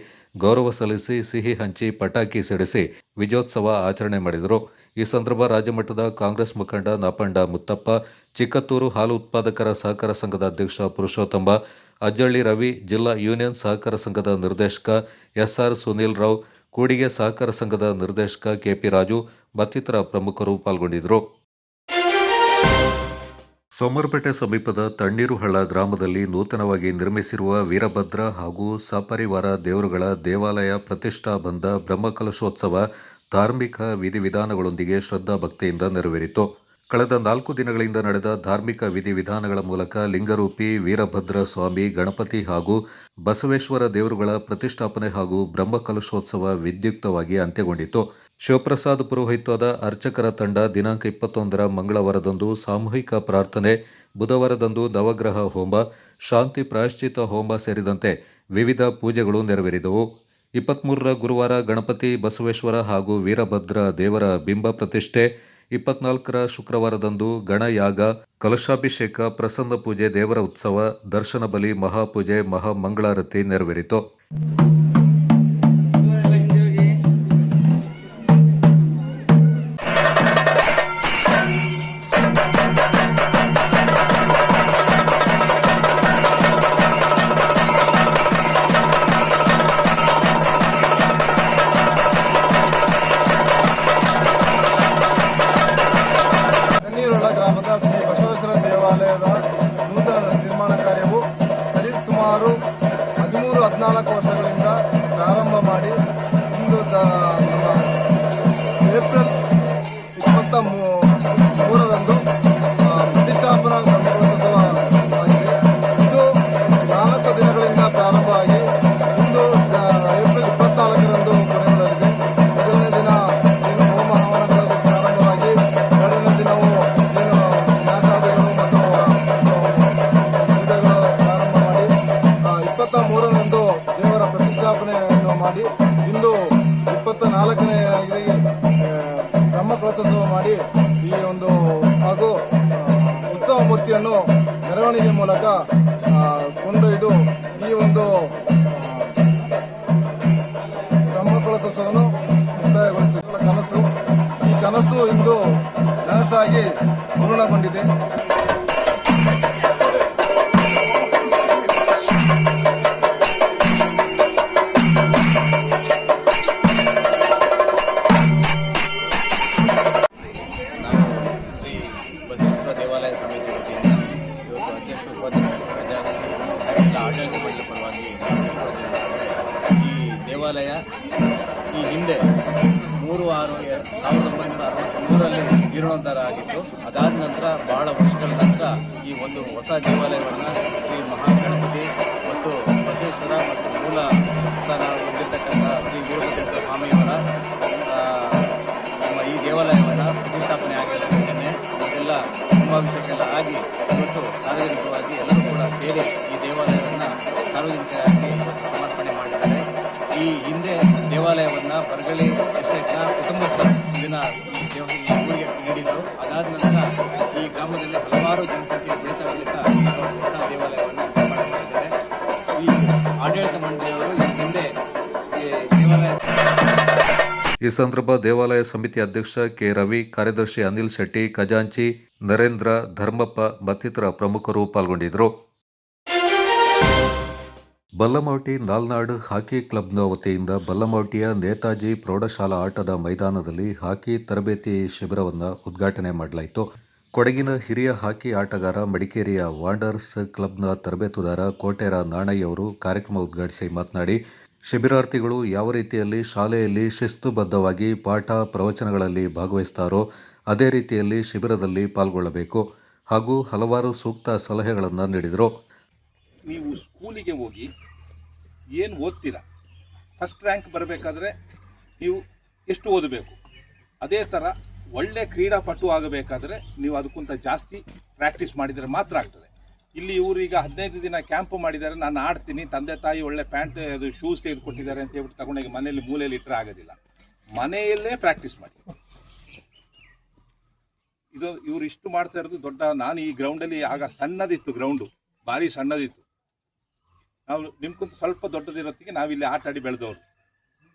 ಗೌರವ ಸಲ್ಲಿಸಿ, ಸಿಹಿ ಹಂಚಿ, ಪಟಾಕಿ ಸಿಡಿಸಿ ವಿಜಯೋತ್ಸವ ಆಚರಣೆ ಮಾಡಿದರು. ಈ ಸಂದರ್ಭ ರಾಜ್ಯಮಟ್ಟದ ಕಾಂಗ್ರೆಸ್ ಮುಖಂಡ ನಾಪಂಡ ಮುತ್ತಪ್ಪ, ಚಿಕ್ಕತ್ತೂರು ಹಾಲು ಉತ್ಪಾದಕರ ಸಹಕಾರ ಸಂಘದ ಅಧ್ಯಕ್ಷ ಪುರುಷೋತ್ತಮ, ಅಜ್ಜಳ್ಳಿ ರವಿ, ಜಿಲ್ಲಾ ಯೂನಿಯನ್ ಸಹಕಾರ ಸಂಘದ ನಿರ್ದೇಶಕ ಎಸ್ಆರ್ ಸುನೀಲ್ ರಾವ್, ಕೂಡಿಗೆ ಸಹಕಾರ ಸಂಘದ ನಿರ್ದೇಶಕ ಕೆಪಿ ರಾಜು ಮತ್ತಿತರ ಪ್ರಮುಖರು ಪಾಲ್ಗೊಂಡಿದ್ದರು. ಸೋಮವಾರಪೇಟೆ ಸಮೀಪದ ತಣ್ಣೀರುಹಳ್ಳ ಗ್ರಾಮದಲ್ಲಿ ನೂತನವಾಗಿ ನಿರ್ಮಿಸಿರುವ ವೀರಭದ್ರ ಹಾಗೂ ಸಪರಿವಾರ ದೇವರುಗಳ ದೇವಾಲಯ ಪ್ರತಿಷ್ಠಾ ಬಂದ ಬ್ರಹ್ಮಕಲಶೋತ್ಸವ ಧಾರ್ಮಿಕ ವಿಧಿವಿಧಾನಗಳೊಂದಿಗೆ ಶ್ರದ್ಧಾ ಭಕ್ತಿಯಿಂದ ನೆರವೇರಿತು. ಕಳೆದ 4 ದಿನಗಳಿಂದ ನಡೆದ ಧಾರ್ಮಿಕ ವಿಧಿವಿಧಾನಗಳ ಮೂಲಕ ಲಿಂಗರೂಪಿ ವೀರಭದ್ರ ಸ್ವಾಮಿ, ಗಣಪತಿ ಹಾಗೂ ಬಸವೇಶ್ವರ ದೇವರುಗಳ ಪ್ರತಿಷ್ಠಾಪನೆ ಹಾಗೂ ಬ್ರಹ್ಮಕಲಶೋತ್ಸವ ವಿದ್ಯುಕ್ತವಾಗಿ ಅಂತ್ಯಗೊಂಡಿತು. ಶಿವಪ್ರಸಾದ್ ಪುರೋಹಿತ್ವದ ಅರ್ಚಕರ ತಂಡ ದಿನಾಂಕ 21ರ ಮಂಗಳವಾರದಂದು ಸಾಮೂಹಿಕ ಪ್ರಾರ್ಥನೆ, ಬುಧವಾರದಂದು ನವಗ್ರಹ ಹೋಮ, ಶಾಂತಿ ಪ್ರಾಯಶ್ಚಿತ್ತ ಹೋಮ ಸೇರಿದಂತೆ ವಿವಿಧ ಪೂಜೆಗಳು ನೆರವೇರಿದವು. 23ರ ಗುರುವಾರ ಗಣಪತಿ, ಬಸವೇಶ್ವರ ಹಾಗೂ ವೀರಭದ್ರ ದೇವರ ಬಿಂಬ ಪ್ರತಿಷ್ಠೆ, 24ರ ಶುಕ್ರವಾರದಂದು ಗಣಯಾಗ, ಕಲಶಾಭಿಷೇಕ, ಪ್ರಸನ್ನ ಪೂಜೆ, ದೇವರ ಉತ್ಸವ, ದರ್ಶನ ಬಲಿ, ಮಹಾಪೂಜೆ, ಮಹಾಮಂಗಳಾರತಿ ನೆರವೇರಿತು. ಗ್ರಾಮದ ಶ್ರೀ ಬಸವೇಶ್ವರ ದೇವಾಲಯದ ನೂತನ ನಿರ್ಮಾಣ ಕಾರ್ಯವು ಸರಿಸುಮಾರು 13-14 ವರ್ಷಗಳಿಂದ 23ರಂದು ಪ್ರತಿಷ್ಠಾಪನಾ ಬ್ರಹ್ಮಕಲಶೋತ್ಸವ ಆಗಿದೆ. ಇದು 4 ದಿನಗಳಿಂದ ಪ್ರಾರಂಭವಾಗಿ ಇಂದು ಏಪ್ರಿಲ್ 24ರಂದು ಕೊನೆಗೊಳ್ಳಲಿದೆ. ಮೊದಲನೇ ದಿನ ಏನು ಹೋಮ ಹವನಗಳು ಪ್ರಾರಂಭವಾಗಿ, ಎರಡನೇ ದಿನವೂ ಏನು ನ್ಯಾಸಾದಿಗಳು ಮತ್ತು ವಿಧಗಳು ಪ್ರಾರಂಭ ಮಾಡಿ 23ರಂದು ದೇವರ ಪ್ರತಿಷ್ಠಾಪನೆಯನ್ನು ಮಾಡಿ ಇಂದು 24ನೇ ಬ್ರಹ್ಮಕಲಶೋತ್ಸವ ಮಾಡಿ ಈ ಒಂದು ಹಾಗೂ ಉತ್ಸವ ಮೂರ್ತಿಯನ್ನು ಮೆರವಣಿಗೆ ಮೂಲಕ ಕೊಂಡೊಯ್ದು ಈ ಒಂದು ಬ್ರಹ್ಮಕಲಶೋತ್ಸವವನ್ನು ಮುಕ್ತಾಯಗೊಳಿಸುವ ಕನಸು, ಈ ಕನಸು ಇಂದು ನನಸಾಗಿ ಪೂರ್ಣಗೊಂಡಿದೆ. ಬಸವೇಶ್ವರ ದೇವಾಲಯ ಸಮಿತಿ ವತಿಯಿಂದ ಇವತ್ತು ಅಧ್ಯಕ್ಷ ಉಪಾಧ್ಯಕ್ಷ ಆಡಳಿತ ಮಂಡಳಿ ಪರವಾಗಿ ಈ ದೇವಾಲಯ ಈ ಹಿಂದೆ 3/6/1963ರಲ್ಲಿ ಜೀರ್ಣೋದ್ಧಾರ ಆಗಿತ್ತು. ಅದಾದ ನಂತರ ಬಹಳ ವರ್ಷಗಳ ನಂತರ ಈ ಒಂದು ಹೊಸ ದೇವಾಲಯವನ್ನು ಶ್ರೀ ಮಹಾಗಣಪತಿ ಮತ್ತು ಬಸವೇಶ್ವರ ಮತ್ತು ಮೂಲ ಸ್ಥಾನ ಹೊಂದಿರತಕ್ಕಂಥ ಶ್ರೀ ವೀರಭದ್ರೇಶ್ವರ ಸ್ವಾಮಿಯವರ ನಮ್ಮ ಈ ದೇವಾಲಯವನ್ನು ಪ್ರತಿಷ್ಠಾಪನೆ ಆಗಿರೋದನ್ನೇ ಎಲ್ಲ ಕುಂಭಾಭಿಷೇಕೆಲ್ಲ ಆಗಿ ಇವತ್ತು ಸಾರ್ವಜನಿಕವಾಗಿ ಎಲ್ಲರೂ ಕೂಡ ಸೇರಿ ಈ ದೇವಾಲಯವನ್ನು ಸಾರ್ವಜನಿಕರಾಗಿ ಸಮರ್ಪಣೆ ಮಾಡಿದ್ದಾರೆ. ಈ ಹಿಂದೆ ದೇವಾಲಯವನ್ನು ಬರಗಳಿ ಎಸ್ಟೇಟ್ನ ಕುಟುಂಬಸ್ಥರು ಇದನ್ನು ಈ ಊರಿಗೆ ನೀಡಿದ್ದು, ಅದಾದ ನಂತರ ಈ ಗ್ರಾಮದಲ್ಲಿ ಹಲವಾರು ಜನಸಂಖ್ಯೆ ಬೆಳೀತಾ ಹೊಸ ದೇವಾಲಯವನ್ನು ನಿರ್ಮಾಣ ಮಾಡಿದ್ದಾರೆ. ಈ ಆಡಳಿತ ಮಂಡಳಿಯವರು ಈ ಹಿಂದೆ ದೇವಾಲಯ ಈ ಸಂದರ್ಭ ದೇವಾಲಯ ಸಮಿತಿ ಅಧ್ಯಕ್ಷ ಕೆ ರವಿ, ಕಾರ್ಯದರ್ಶಿ ಅನಿಲ್ ಶೆಟ್ಟಿ, ಖಜಾಂಚಿ ನರೇಂದ್ರ, ಧರ್ಮಪ್ಪ ಮತ್ತಿತರ ಪ್ರಮುಖರು ಪಾಲ್ಗೊಂಡಿದ್ದರು. ಬಲ್ಲಮೌಟಿ ನಾಲ್ನಾಡು ಹಾಕಿ ಕ್ಲಬ್ನ ವತಿಯಿಂದ ಬಲ್ಲಮೌಟಿಯ ನೇತಾಜಿ ಪ್ರೌಢಶಾಲಾ ಆಟದ ಮೈದಾನದಲ್ಲಿ ಹಾಕಿ ತರಬೇತಿ ಶಿಬಿರವನ್ನು ಉದ್ಘಾಟನೆ ಮಾಡಲಾಯಿತು. ಕೊಡಗಿನ ಹಿರಿಯ ಹಾಕಿ ಆಟಗಾರ, ಮಡಿಕೇರಿಯ ವಾಂಡರ್ಸ್ ಕ್ಲಬ್ನ ತರಬೇತುದಾರ ಕೋಟೆರ ನಾಣಯ್ಯ ಅವರು ಕಾರ್ಯಕ್ರಮ ಉದ್ಘಾಟಿಸಿ ಮಾತನಾಡಿ, ಶಿಬಿರಾರ್ಥಿಗಳು ಯಾವ ರೀತಿಯಲ್ಲಿ ಶಾಲೆಯಲ್ಲಿ ಶಿಸ್ತುಬದ್ಧವಾಗಿ ಪಾಠ ಪ್ರವಚನಗಳಲ್ಲಿ ಭಾಗವಹಿಸ್ತಾರೋ ಅದೇ ರೀತಿಯಲ್ಲಿ ಶಿಬಿರದಲ್ಲಿ ಪಾಲ್ಗೊಳ್ಳಬೇಕು ಹಾಗೂ ಹಲವಾರು ಸೂಕ್ತ ಸಲಹೆಗಳನ್ನು ನೀಡಿದರು. ನೀವು ಸ್ಕೂಲಿಗೆ ಹೋಗಿ ಏನು ಓದ್ತೀರಾ, ಫಸ್ಟ್ ರ್ಯಾಂಕ್ ಬರಬೇಕಾದ್ರೆ ನೀವು ಎಷ್ಟು ಓದಬೇಕು, ಅದೇ ಥರ ಒಳ್ಳೆ ಕ್ರೀಡಾಪಟು ಆಗಬೇಕಾದ್ರೆ ನೀವು ಅದಕ್ಕಿಂತ ಜಾಸ್ತಿ ಪ್ರಾಕ್ಟೀಸ್ ಮಾಡಿದರೆ ಮಾತ್ರ ಆಗ್ತದೆ. ಇಲ್ಲಿ ಇವರು ಈಗ 15 ದಿನ ಕ್ಯಾಂಪ್ ಮಾಡಿದ್ದಾರೆ, ನಾನು ಆಡ್ತೀನಿ, ತಂದೆ ತಾಯಿ ಒಳ್ಳೆ ಪ್ಯಾಂಟ್ ಅದು ಶೂಸ್ ತೆಗೆದುಕೊಟ್ಟಿದ್ದಾರೆ ಅಂತ ಹೇಳ್ಬಿಟ್ಟು ತಗೊಂಡೋಗಿ ಮನೆಯಲ್ಲಿ ಮೂಲೆಯಲ್ಲಿ ಇಟ್ಟರೆ ಆಗೋದಿಲ್ಲ. ಮನೆಯಲ್ಲೇ ಪ್ರಾಕ್ಟೀಸ್ ಮಾಡಿ. ಇದು ಇವರು ಇಷ್ಟು ಮಾಡ್ತಾ ಇರೋದು ದೊಡ್ಡ. ನಾನು ಈ ಗ್ರೌಂಡಲ್ಲಿ ಆಗ ಸಣ್ಣದಿತ್ತು, ಗ್ರೌಂಡು ಭಾರಿ ಸಣ್ಣದಿತ್ತು. ನಾವು ನಿಮ್ಗಿಂತ ಸ್ವಲ್ಪ ದೊಡ್ಡದಿರೋತ್ತಿಗೆ ನಾವಿಲ್ಲಿ ಆಟ ಆಡಿ ಬೆಳೆದವರು.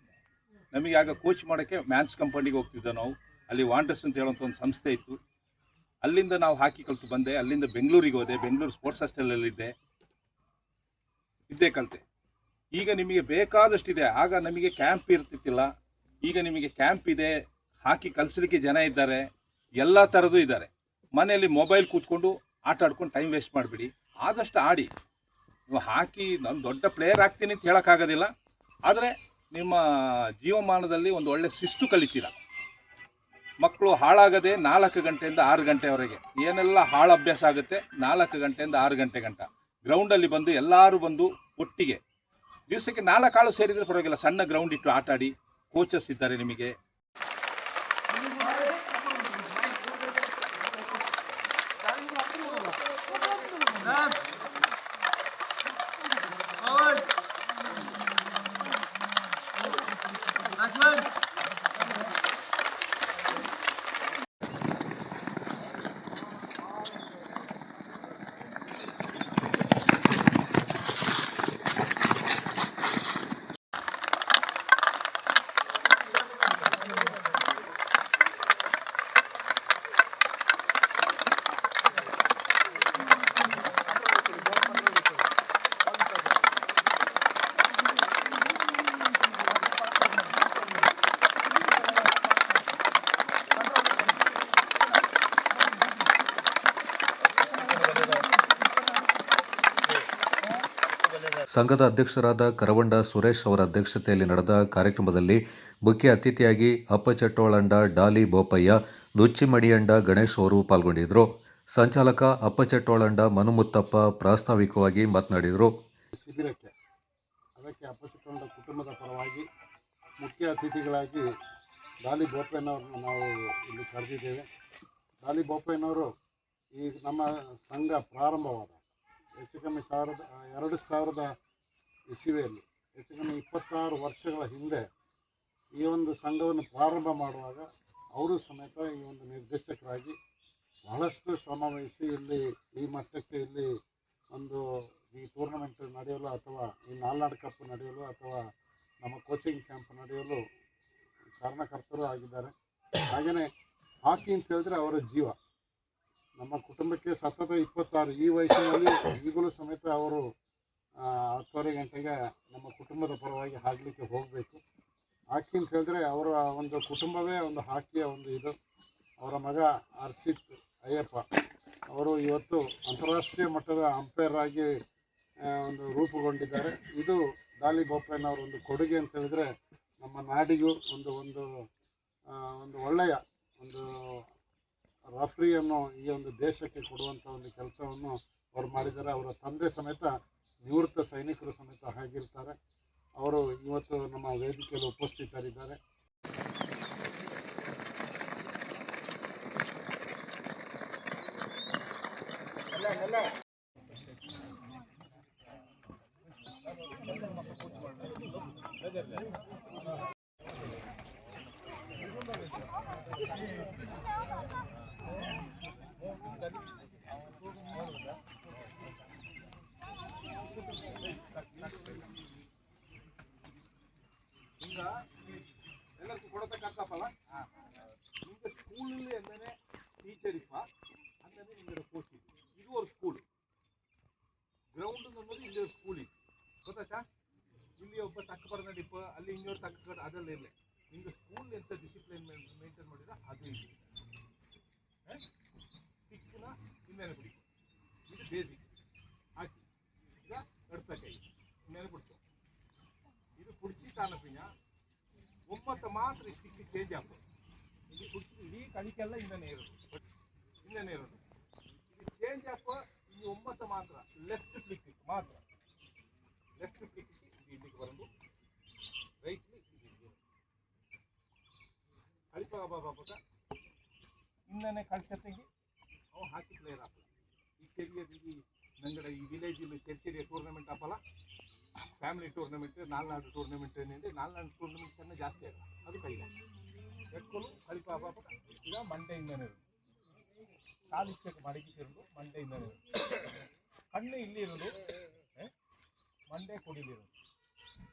ನಮಗೆ ಆಗ ಕೋಚ್ ಮಾಡೋಕ್ಕೆ ಮ್ಯಾನ್ಸ್ ಕಂಪನಿಗೆ ಹೋಗ್ತಿದ್ದೋ ನಾವು. ಅಲ್ಲಿ ವಾಂಡರ್ಸ್ ಅಂತ ಹೇಳುವಂಥ ಒಂದು ಸಂಸ್ಥೆ ಇತ್ತು. ಅಲ್ಲಿಂದ ನಾವು ಹಾಕಿ ಕಲಿತು ಬಂದೆ. ಅಲ್ಲಿಂದ ಬೆಂಗಳೂರಿಗೆ ಹೋದೆ, ಬೆಂಗಳೂರು ಸ್ಪೋರ್ಟ್ಸ್ ಹಾಸ್ಟೆಲಲ್ಲಿದ್ದೆ, ಇದ್ದೇ ಕಲಿತೆ. ಈಗ ನಿಮಗೆ ಬೇಕಾದಷ್ಟಿದೆ. ಆಗ ನಮಗೆ ಕ್ಯಾಂಪ್ ಇರ್ತಿತ್ತಿಲ್ಲ, ಈಗ ನಿಮಗೆ ಕ್ಯಾಂಪ್ ಇದೆ, ಹಾಕಿ ಕಲಿಸಲಿಕ್ಕೆ ಜನ ಇದ್ದಾರೆ, ಎಲ್ಲ ಥರದ್ದು ಇದ್ದಾರೆ. ಮನೆಯಲ್ಲಿ ಮೊಬೈಲ್ ಕೂತ್ಕೊಂಡು ಆಟ ಆಡ್ಕೊಂಡು ಟೈಮ್ ವೇಸ್ಟ್ ಮಾಡಿಬಿಡಿ. ಆದಷ್ಟು ಆಡಿ. ನೀವು ಹಾಕಿ ನಾನು ದೊಡ್ಡ ಪ್ಲೇಯರ್ ಆಗ್ತೀನಿ ಅಂತ ಹೇಳೋಕ್ಕಾಗೋದಿಲ್ಲ, ಆದರೆ ನಿಮ್ಮ ಜೀವಮಾನದಲ್ಲಿ ಒಂದು ಒಳ್ಳೆ ಶಿಸ್ತು ಕಲಿತೀರ. ಮಕ್ಕಳು ಹಾಳಾಗದೆ 4 ಗಂಟೆಯಿಂದ 6 ಗಂಟೆವರೆಗೆ ಏನೆಲ್ಲ ಹಾಳು ಅಭ್ಯಾಸ ಆಗುತ್ತೆ, 4 ಗಂಟೆಯಿಂದ 6 ಗಂಟೆ ಗ್ರೌಂಡಲ್ಲಿ ಬಂದು ಎಲ್ಲರೂ ಬಂದು ಒಟ್ಟಿಗೆ ದಿವಸಕ್ಕೆ 4 ಆಳು ಸೇರಿದರೆ ಪರವಾಗಿಲ್ಲ, ಸಣ್ಣ ಗ್ರೌಂಡ್ ಇಟ್ಟು ಆಟ ಆಡಿ. ಕೋಚಸ್ ಇದ್ದಾರೆ ನಿಮಗೆ. ಸಂಘದ ಅಧ್ಯಕ್ಷರಾದ ಕರವಂಡ ಸುರೇಶ್ ಅವರ ಅಧ್ಯಕ್ಷತೆಯಲ್ಲಿ ನಡೆದ ಕಾರ್ಯಕ್ರಮದಲ್ಲಿ ಮುಖ್ಯ ಅತಿಥಿಯಾಗಿ ಅಪ್ಪಚಟ್ಟೋಳಂಡ ಡಾಲಿ ಬೋಪಯ್ಯ, ನುಚ್ಚಿಮಡಿಯಂಡ ಗಣೇಶ್ ಅವರು ಪಾಲ್ಗೊಂಡಿದ್ದರು. ಸಂಚಾಲಕ ಅಪ್ಪಚೆಟ್ಟೋಳಂಡ ಮನುಮುತ್ತಪ್ಪ ಪ್ರಾಸ್ತಾವಿಕವಾಗಿ ಮಾತನಾಡಿದರು. ಶಿಬಿರಕ್ಕೆ ಅದಕ್ಕೆ ಅಪ್ಪಚೆಟ್ಟೋಳ ಕುಟುಂಬದ ಪರವಾಗಿ ಮುಖ್ಯ ಅತಿಥಿಗಳಾಗಿ ಡಾಲಿ ಬೋಪಯ್ಯನವ್ರನ್ನ ನಾವು ಇಲ್ಲಿ ಕರೆದಿದ್ದೇವೆ. ಡಾಲಿ ಬೋಪಯ್ಯನವರು ಈ ನಮ್ಮ ಸಂಘ ಪ್ರಾರಂಭವಾದ ಹೆಚ್ಚು ಕಮ್ಮಿ 2000 ಇಸವಿಯಲ್ಲಿ ಹೆಚ್ಚು ಕಮ್ಮಿ 26 ವರ್ಷಗಳ ಹಿಂದೆ ಈ ಒಂದು ಸಂಘವನ್ನು ಪ್ರಾರಂಭ ಮಾಡುವಾಗ ಅವರು ಸಮೇತ ಈ ಒಂದು ನಿರ್ದೇಶಕರಾಗಿ ಬಹಳಷ್ಟು ಶ್ರಮವಹಿಸಿ ಇಲ್ಲಿ ಈ ಮಟ್ಟಕ್ಕೆ ಇಲ್ಲಿ ಒಂದು ಈ ಟೂರ್ನಮೆಂಟ್ ನಡೆಯಲು ಅಥವಾ ಈ ನಾಲ್ನಾಡು ಕಪ್ ನಡೆಯಲು ಅಥವಾ ನಮ್ಮ ಕೋಚಿಂಗ್ ಕ್ಯಾಂಪ್ ನಡೆಯಲು ಕಾರಣಕರ್ತರು ಆಗಿದ್ದಾರೆ. ಹಾಗೆಯೇ ಹಾಕಿ ಅಂತ ಹೇಳಿದ್ರೆ ಅವರ ಜೀವ. ನಮ್ಮ ಕುಟುಂಬಕ್ಕೆ ಸತತ 26 ಈ ವಯಸ್ಸಿನಲ್ಲಿ ಈಗಲೂ ಸಮೇತ ಅವರು 10:30 ಗಂಟೆಗೆ ನಮ್ಮ ಕುಟುಂಬದ ಪರವಾಗಿ ಹಾಡಲಿಕ್ಕೆ ಹೋಗಬೇಕು. ಹಾಕಿ ಅಂತ ಹೇಳಿದ್ರೆ ಅವರ ಒಂದು ಕುಟುಂಬವೇ ಒಂದು ಹಾಕಿಯ ಒಂದು ಇದು. ಅವರ ಮಗ ಹರ್ಷಿತ್ ಅಯ್ಯಪ್ಪ ಅವರು ಇವತ್ತು ಅಂತಾರಾಷ್ಟ್ರೀಯ ಮಟ್ಟದ ಅಂಪೈರ್ ಆಗಿ ಒಂದು ರೂಪುಗೊಂಡಿದ್ದಾರೆ. ಇದು ಡಾಲಿ ಬೋಪಯ್ಯನವರ ಒಂದು ಕೊಡುಗೆ ಅಂತ ಹೇಳಿದ್ರೆ ನಮ್ಮ ನಾಡಿಗೂ ಒಂದು ಒಳ್ಳೆಯ ಒಂದು ರೆಫ್ರಿಯನ್ನು ಈ ಒಂದು ದೇಶಕ್ಕೆ ಕೊಡುವಂಥ ಒಂದು ಕೆಲಸವನ್ನು ಅವರು ಮಾಡಿದ್ದಾರೆ. ಅವರ ತಂದೆ ಸಮೇತ ನಿವೃತ್ತ ಸೈನಿಕರು ಸಮೇತ ಆಗಿರ್ತಾರೆ. ಅವರು ಇವತ್ತು ನಮ್ಮ ವೇದಿಕೆಯಲ್ಲಿ ಉಪಸ್ಥಿತರಿದ್ದಾರೆ. ಎಲ್ಲರಿಗೂ ಕೊಡತಕ್ಕಂಥಪ್ಪಲ್ಲ ನಿಮಗೆ ಸ್ಕೂಲಲ್ಲಿ ಅಂದರೆ ಟೀಚರ್ ಇಪ್ಪ ಅಂದರೆ ನಿಮಗೆ ಕೋಚ್ ಇದು ಒಂದು ಸ್ಕೂಲ್ ಗ್ರೌಂಡ್ ಅನ್ನೋದು ಇಲ್ಲಿ ಒಂದು ಸ್ಕೂಲ್ ಇದೆ ಗೊತ್ತಾಯ್ತಾ. ಇಲ್ಲಿ ಒಬ್ಬ ತಕ್ಕ ಬರನಡಿಪ್ಪ ಅಲ್ಲಿ ಇನ್ನೊರು ತಕ್ಕ ಅದೆಲ್ಲ ಇಲ್ಲ. ನಿಮಗೆ ಸ್ಕೂಲ್ ಎಂತ ಡಿಸಿಪ್ಲಿನ್ ಮೇಂಟೈನ್ ಮಾಡಿದ್ರೆ ಅದು ಇಲ್ಲಿ ಸಿಕ್ಕಿನ ಇನ್ನೇನು ಬಿಡಿ ಇದು ಬೇಸಿಕ್ ಹಾಕಿ ಈಗ ಕಡ್ತ ಕೈ ಇನ್ನೇನು ಬಿಡ್ತು ಇದು ಕುಡ್ಚಿ ತಾನಪಿನ ಒಮ್ಮತ್ತ ಮಾತ್ರ ಇಷ್ಟಕ್ಕೆ ಚೇಂಜ್ ಆಗ್ಬೋದು. ಇದು ಕುಡ್ಚಿ ಇಡೀ ಕಣಿಕೆಲ್ಲ ಇನ್ನೇ ಇರೋದು ಇದು ಚೇಂಜ್ ಆಪ ಇಲ್ಲಿ ಒಮ್ಮತ್ತ ಮಾತ್ರ ಲೆಫ್ಟ್ ಫ್ಲಿಕ್ ಮಾತ್ರ ಲೆಫ್ಟ್ ಫ್ಲಿಕ್ ಇಲ್ಲಿಗೆ ಬರೋದು ರೈಟ್ಲಿ ಕಳಿಪಾಗ ಬಾಬಾಗ ಇನ್ನೇ ಕಳ್ಸತ್ತೆಗೆ ಅವು ಹಾಕಿ ಪ್ಲೇಯರ್ ಹಾಕಲ್ಲ. ಈ ಕೆರಿಯ ಈ ನಂಗಡ ಈ ವಿಲೇಜಲ್ಲಿ ಕೆರಿಯ ಟೂರ್ನಮೆಂಟ್ ಹಾಕಲ್ಲ. ಫ್ಯಾಮಿಲಿ ಟೂರ್ನಮೆಂಟ್ ನಾಲ್ನಾಡು ಟೂರ್ನಮೆಂಟ್ ಏನಿದೆ ನಾಲ್ನಾಡು ಟೂರ್ನಮೆಂಟ್ ಕన్నా ಜಾಸ್ತಿ ಆಗಲ್ಲ. ಅದು ಕೈಲ ಎಟ್ಕೊಂಡು ಕಳಿಪಾ ಬಾಬಾಗ ಈಗ ಮಂಡೆಯಿಂದನೇ ಇರೋದು ಕಾಲಿಚ್ಚಕ್ಕೆ ಮಡಗಿಸಿರೋದು ಮಂಡೆಯಿಂದನೇ ಇರೋದು. ಕಣ್ಣು ಇಲ್ಲಿ ಇರೋದು ಮಂಡೆ ಕೊಡಿಲಿರೋದು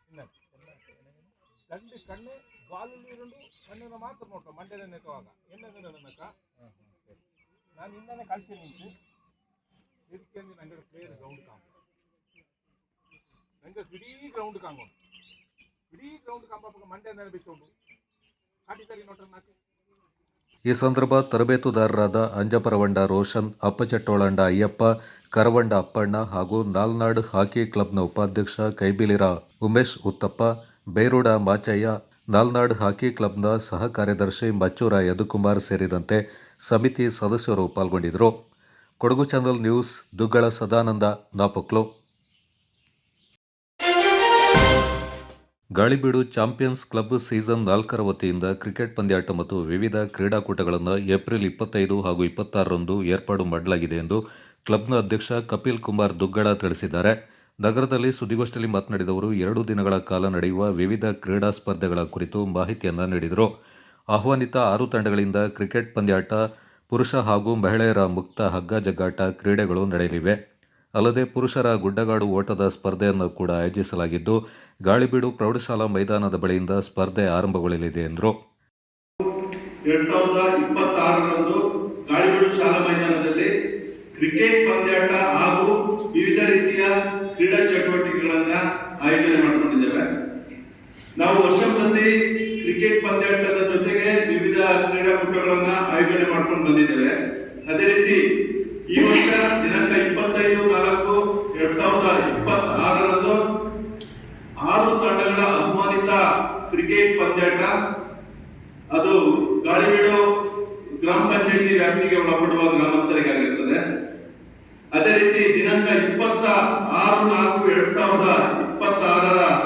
ಇಲ್ಲ ಗಂಡು ಕಣ್ಣು ಬಾಲಲ್ಲಿ ಇರೋದು ಕಣ್ಣನ್ನು ಮಾತ್ರ ನೋಡ್ಕೊ ಮಂಡ್ಯದ ನೆತ್ತುವಾಗ ಎನ್ನದ ನನ್ನಕ್ಕ ನಾನು ಇನ್ನೇ ಕಳ್ತೀನಿ ನಿಂತು ಇದಕ್ಕೆ ನಂಗೆ ಪ್ಲೇಯರ್ ಗ್ರೌಂಡ್ ಕಾಂಬ ನಂಗೆ ಇಡೀ ಗ್ರೌಂಡ್ ಕಾಂಗೋದು ಇಡೀ ಗ್ರೌಂಡ್ ಕಾಂಬ ಮಂಡ್ಯ ನೆನಪಿಸ್ಕೊಂಡು ಕಾಟಿದಾರಿ ನೋಡ್ರಿ ನಾಲ್ಕು. ಈ ಸಂದರ್ಭ ತರಬೇತುದಾರರಾದ ಅಂಜಪರವಂಡ ರೋಷನ್, ಅಪ್ಪಚೆಟ್ಟೋಳಂಡ ಅಯ್ಯಪ್ಪ, ಕರವಂಡ ಅಪ್ಪಣ್ಣ ಹಾಗೂ ನಾಲ್ನಾಡು ಹಾಕಿ ಕ್ಲಬ್ನ ಉಪಾಧ್ಯಕ್ಷ ಕೈಬಿಲಿರ ಉಮೇಶ್ ಉತ್ತಪ್ಪ, ಬೈರೂಡ ಮಾಚಯ್ಯ, ನಾಲ್ನಾಡು ಹಾಕಿ ಕ್ಲಬ್ನ ಸಹ ಕಾರ್ಯದರ್ಶಿ ಮಚ್ಚೂರ ಯದುಕುಮಾರ್ ಸೇರಿದಂತೆ ಸಮಿತಿ ಸದಸ್ಯರು ಪಾಲ್ಗೊಂಡಿದ್ದರು. Kodagu channel news, Duggala Sadananda, Napoklu. Galibeedu champions club season 4 ವತಿಯಿಂದ ಕ್ರಿಕೆಟ್ ಪಂದ್ಯಾಟ ಮತ್ತು ವಿವಿಧ ಕ್ರೀಡಾಕೂಟಗಳನ್ನು ಏಪ್ರಿಲ್ 25 ಹಾಗೂ 26ರಂದು ಏರ್ಪಾಡು ಮಾಡಲಾಗಿದೆ ಎಂದು ಕ್ಲಬ್ನ ಅಧ್ಯಕ್ಷ ಕಪಿಲ್ ಕುಮಾರ್ ದುಗ್ಗಳ ತಿಳಿಸಿದ್ದಾರೆ. ನಗರದಲ್ಲಿ ಸುದ್ದಿಗೋಷ್ಠಿಯಲ್ಲಿ ಮಾತನಾಡಿದವರು 2 ದಿನಗಳ ಕಾಲ ನಡೆಯುವ ವಿವಿಧ ಕ್ರೀಡಾ ಸ್ಪರ್ಧೆಗಳ ಕುರಿತು ಮಾಹಿತಿಯನ್ನು ನೀಡಿದರು. ಆಹ್ವಾನಿತ 6 ತಂಡಗಳಿಂದ ಕ್ರಿಕೆಟ್ ಪಂದ್ಯಾಟ, ಪುರುಷ ಹಾಗೂ ಮಹಿಳೆಯರ ಮುಕ್ತ ಹಗ್ಗ ಜಗ್ಗಾಟ ಕ್ರೀಡೆಗಳು ನಡೆಯಲಿವೆ. ಅಲ್ಲದೆ ಪುರುಷರ ಗುಡ್ಡಗಾಡು ಓಟದ ಸ್ಪರ್ಧೆಯನ್ನು ಕೂಡ ಆಯೋಜಿಸಲಾಗಿದ್ದು, ಗಾಳಿಬೀಡು ಪ್ರೌಢಶಾಲಾ ಮೈದಾನದ ಬಳಿಯಿಂದ ಸ್ಪರ್ಧೆ ಆರಂಭಗೊಳ್ಳಲಿದೆ ಎಂದರು. 2026ರಂದು ಗಾಳಿಬೀಡು ಶಾಲಾ ಮೈದಾನದಲ್ಲಿ ಕ್ರಿಕೆಟ್ ಪಂದ್ಯಾಟ ಹಾಗೂ ವಿವಿಧ ರೀತಿಯ ಕ್ರೀಡಾ ಚಟುವಟಿಕೆಗಳನ್ನ ಆಯೋಜನೆ ಮಾಡಿಕೊಂಡಿದ್ದೇವೆ. ನಾವು ವರ್ಷ ಪ್ರತಿ ಕ್ರಿಕೆಟ್ ಪಂದ್ಯಾಟದ ಜೊತೆಗೆ ವಿವಿಧ ಕ್ರೀಡಾಕೂಟಗಳನ್ನ ಆಯೋಜನೆ ಮಾಡ್ಕೊಂಡು ಬಂದಿದ್ದೇವೆ. ಅದೇ ರೀತಿ ಈ ವರ್ಷ ದಿನಾಂಕ 25/4/2026ರಂದು 6 ತಂಡಗಳ ಆಹ್ವಾನಿತ ಕ್ರಿಕೆಟ್ ಪಂದ್ಯಾಟ ಅದು ಗಾಳಿಬೀಡು ಗ್ರಾಮ ಪಂಚಾಯಿತಿ ವ್ಯಾಪ್ತಿಗೆ ಒಳಪಡುವ ಗ್ರಾಮಸ್ಥರಿಗಾಗಿರ್ತದೆ. ಅದೇ ರೀತಿ ದಿನಾಂಕ 26/4/2026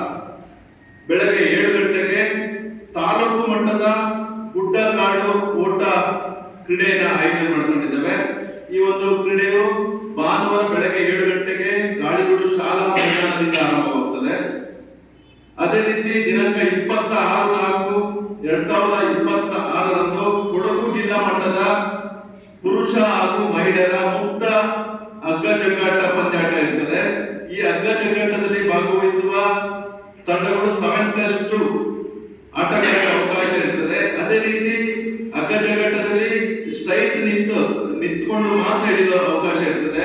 ಬೆಳಗ್ಗೆ 7 ಗಂಟೆಗೆ ತಾಲೂಕು ಮಟ್ಟದ ಗುಡ್ಡ ಕಾಡು ಓಟ ಕ್ರೀಡೆಯನ್ನು ಆಯೋಜನೆ ಮಾಡಿಕೊಂಡಿದ್ದೇವೆ. ಈ ಒಂದು ಕ್ರೀಡೆಯು ಭಾನುವಾರ ಬೆಳಗ್ಗೆ 7 ಗಂಟೆಗೆ ಗಾಳಿಬೀಡು ಶಾಲಾ ಮೈದಾನದಿಂದ ಆರಂಭವಾಗುತ್ತದೆ. ಅದೇ ರೀತಿ ದಿನಾಂಕ 26/4/2026 ಕೊಡಗು ಜಿಲ್ಲಾ ಮಟ್ಟದ ಪುರುಷ ಹಾಗೂ ಮಹಿಳೆಯರ ಮುಕ್ತ ಹಗ್ಗ ಜಗ್ಗಾಟ ಪಂದ್ಯಾಟ ಇರುತ್ತದೆ. ಈ ಹಗ್ಗ ಜಗ್ಗಾಟದಲ್ಲಿ ಭಾಗವಹಿಸುವ ತಂಡಗಳು 7+2 ಆಟಗಾರರ ಅವಕಾಶ ಇರ್ತದೆ. ಅದೇ ರೀತಿ ಹಗ್ಗ ಜಗ್ಗಾಟದಲ್ಲಿ ಸ್ಟ್ರೈಟ್ ನಿಂತ್ಕೊಂಡು ಮಾತ್ರ ಹಿಡಿಯುವ ಅವಕಾಶ ಇರ್ತದೆ.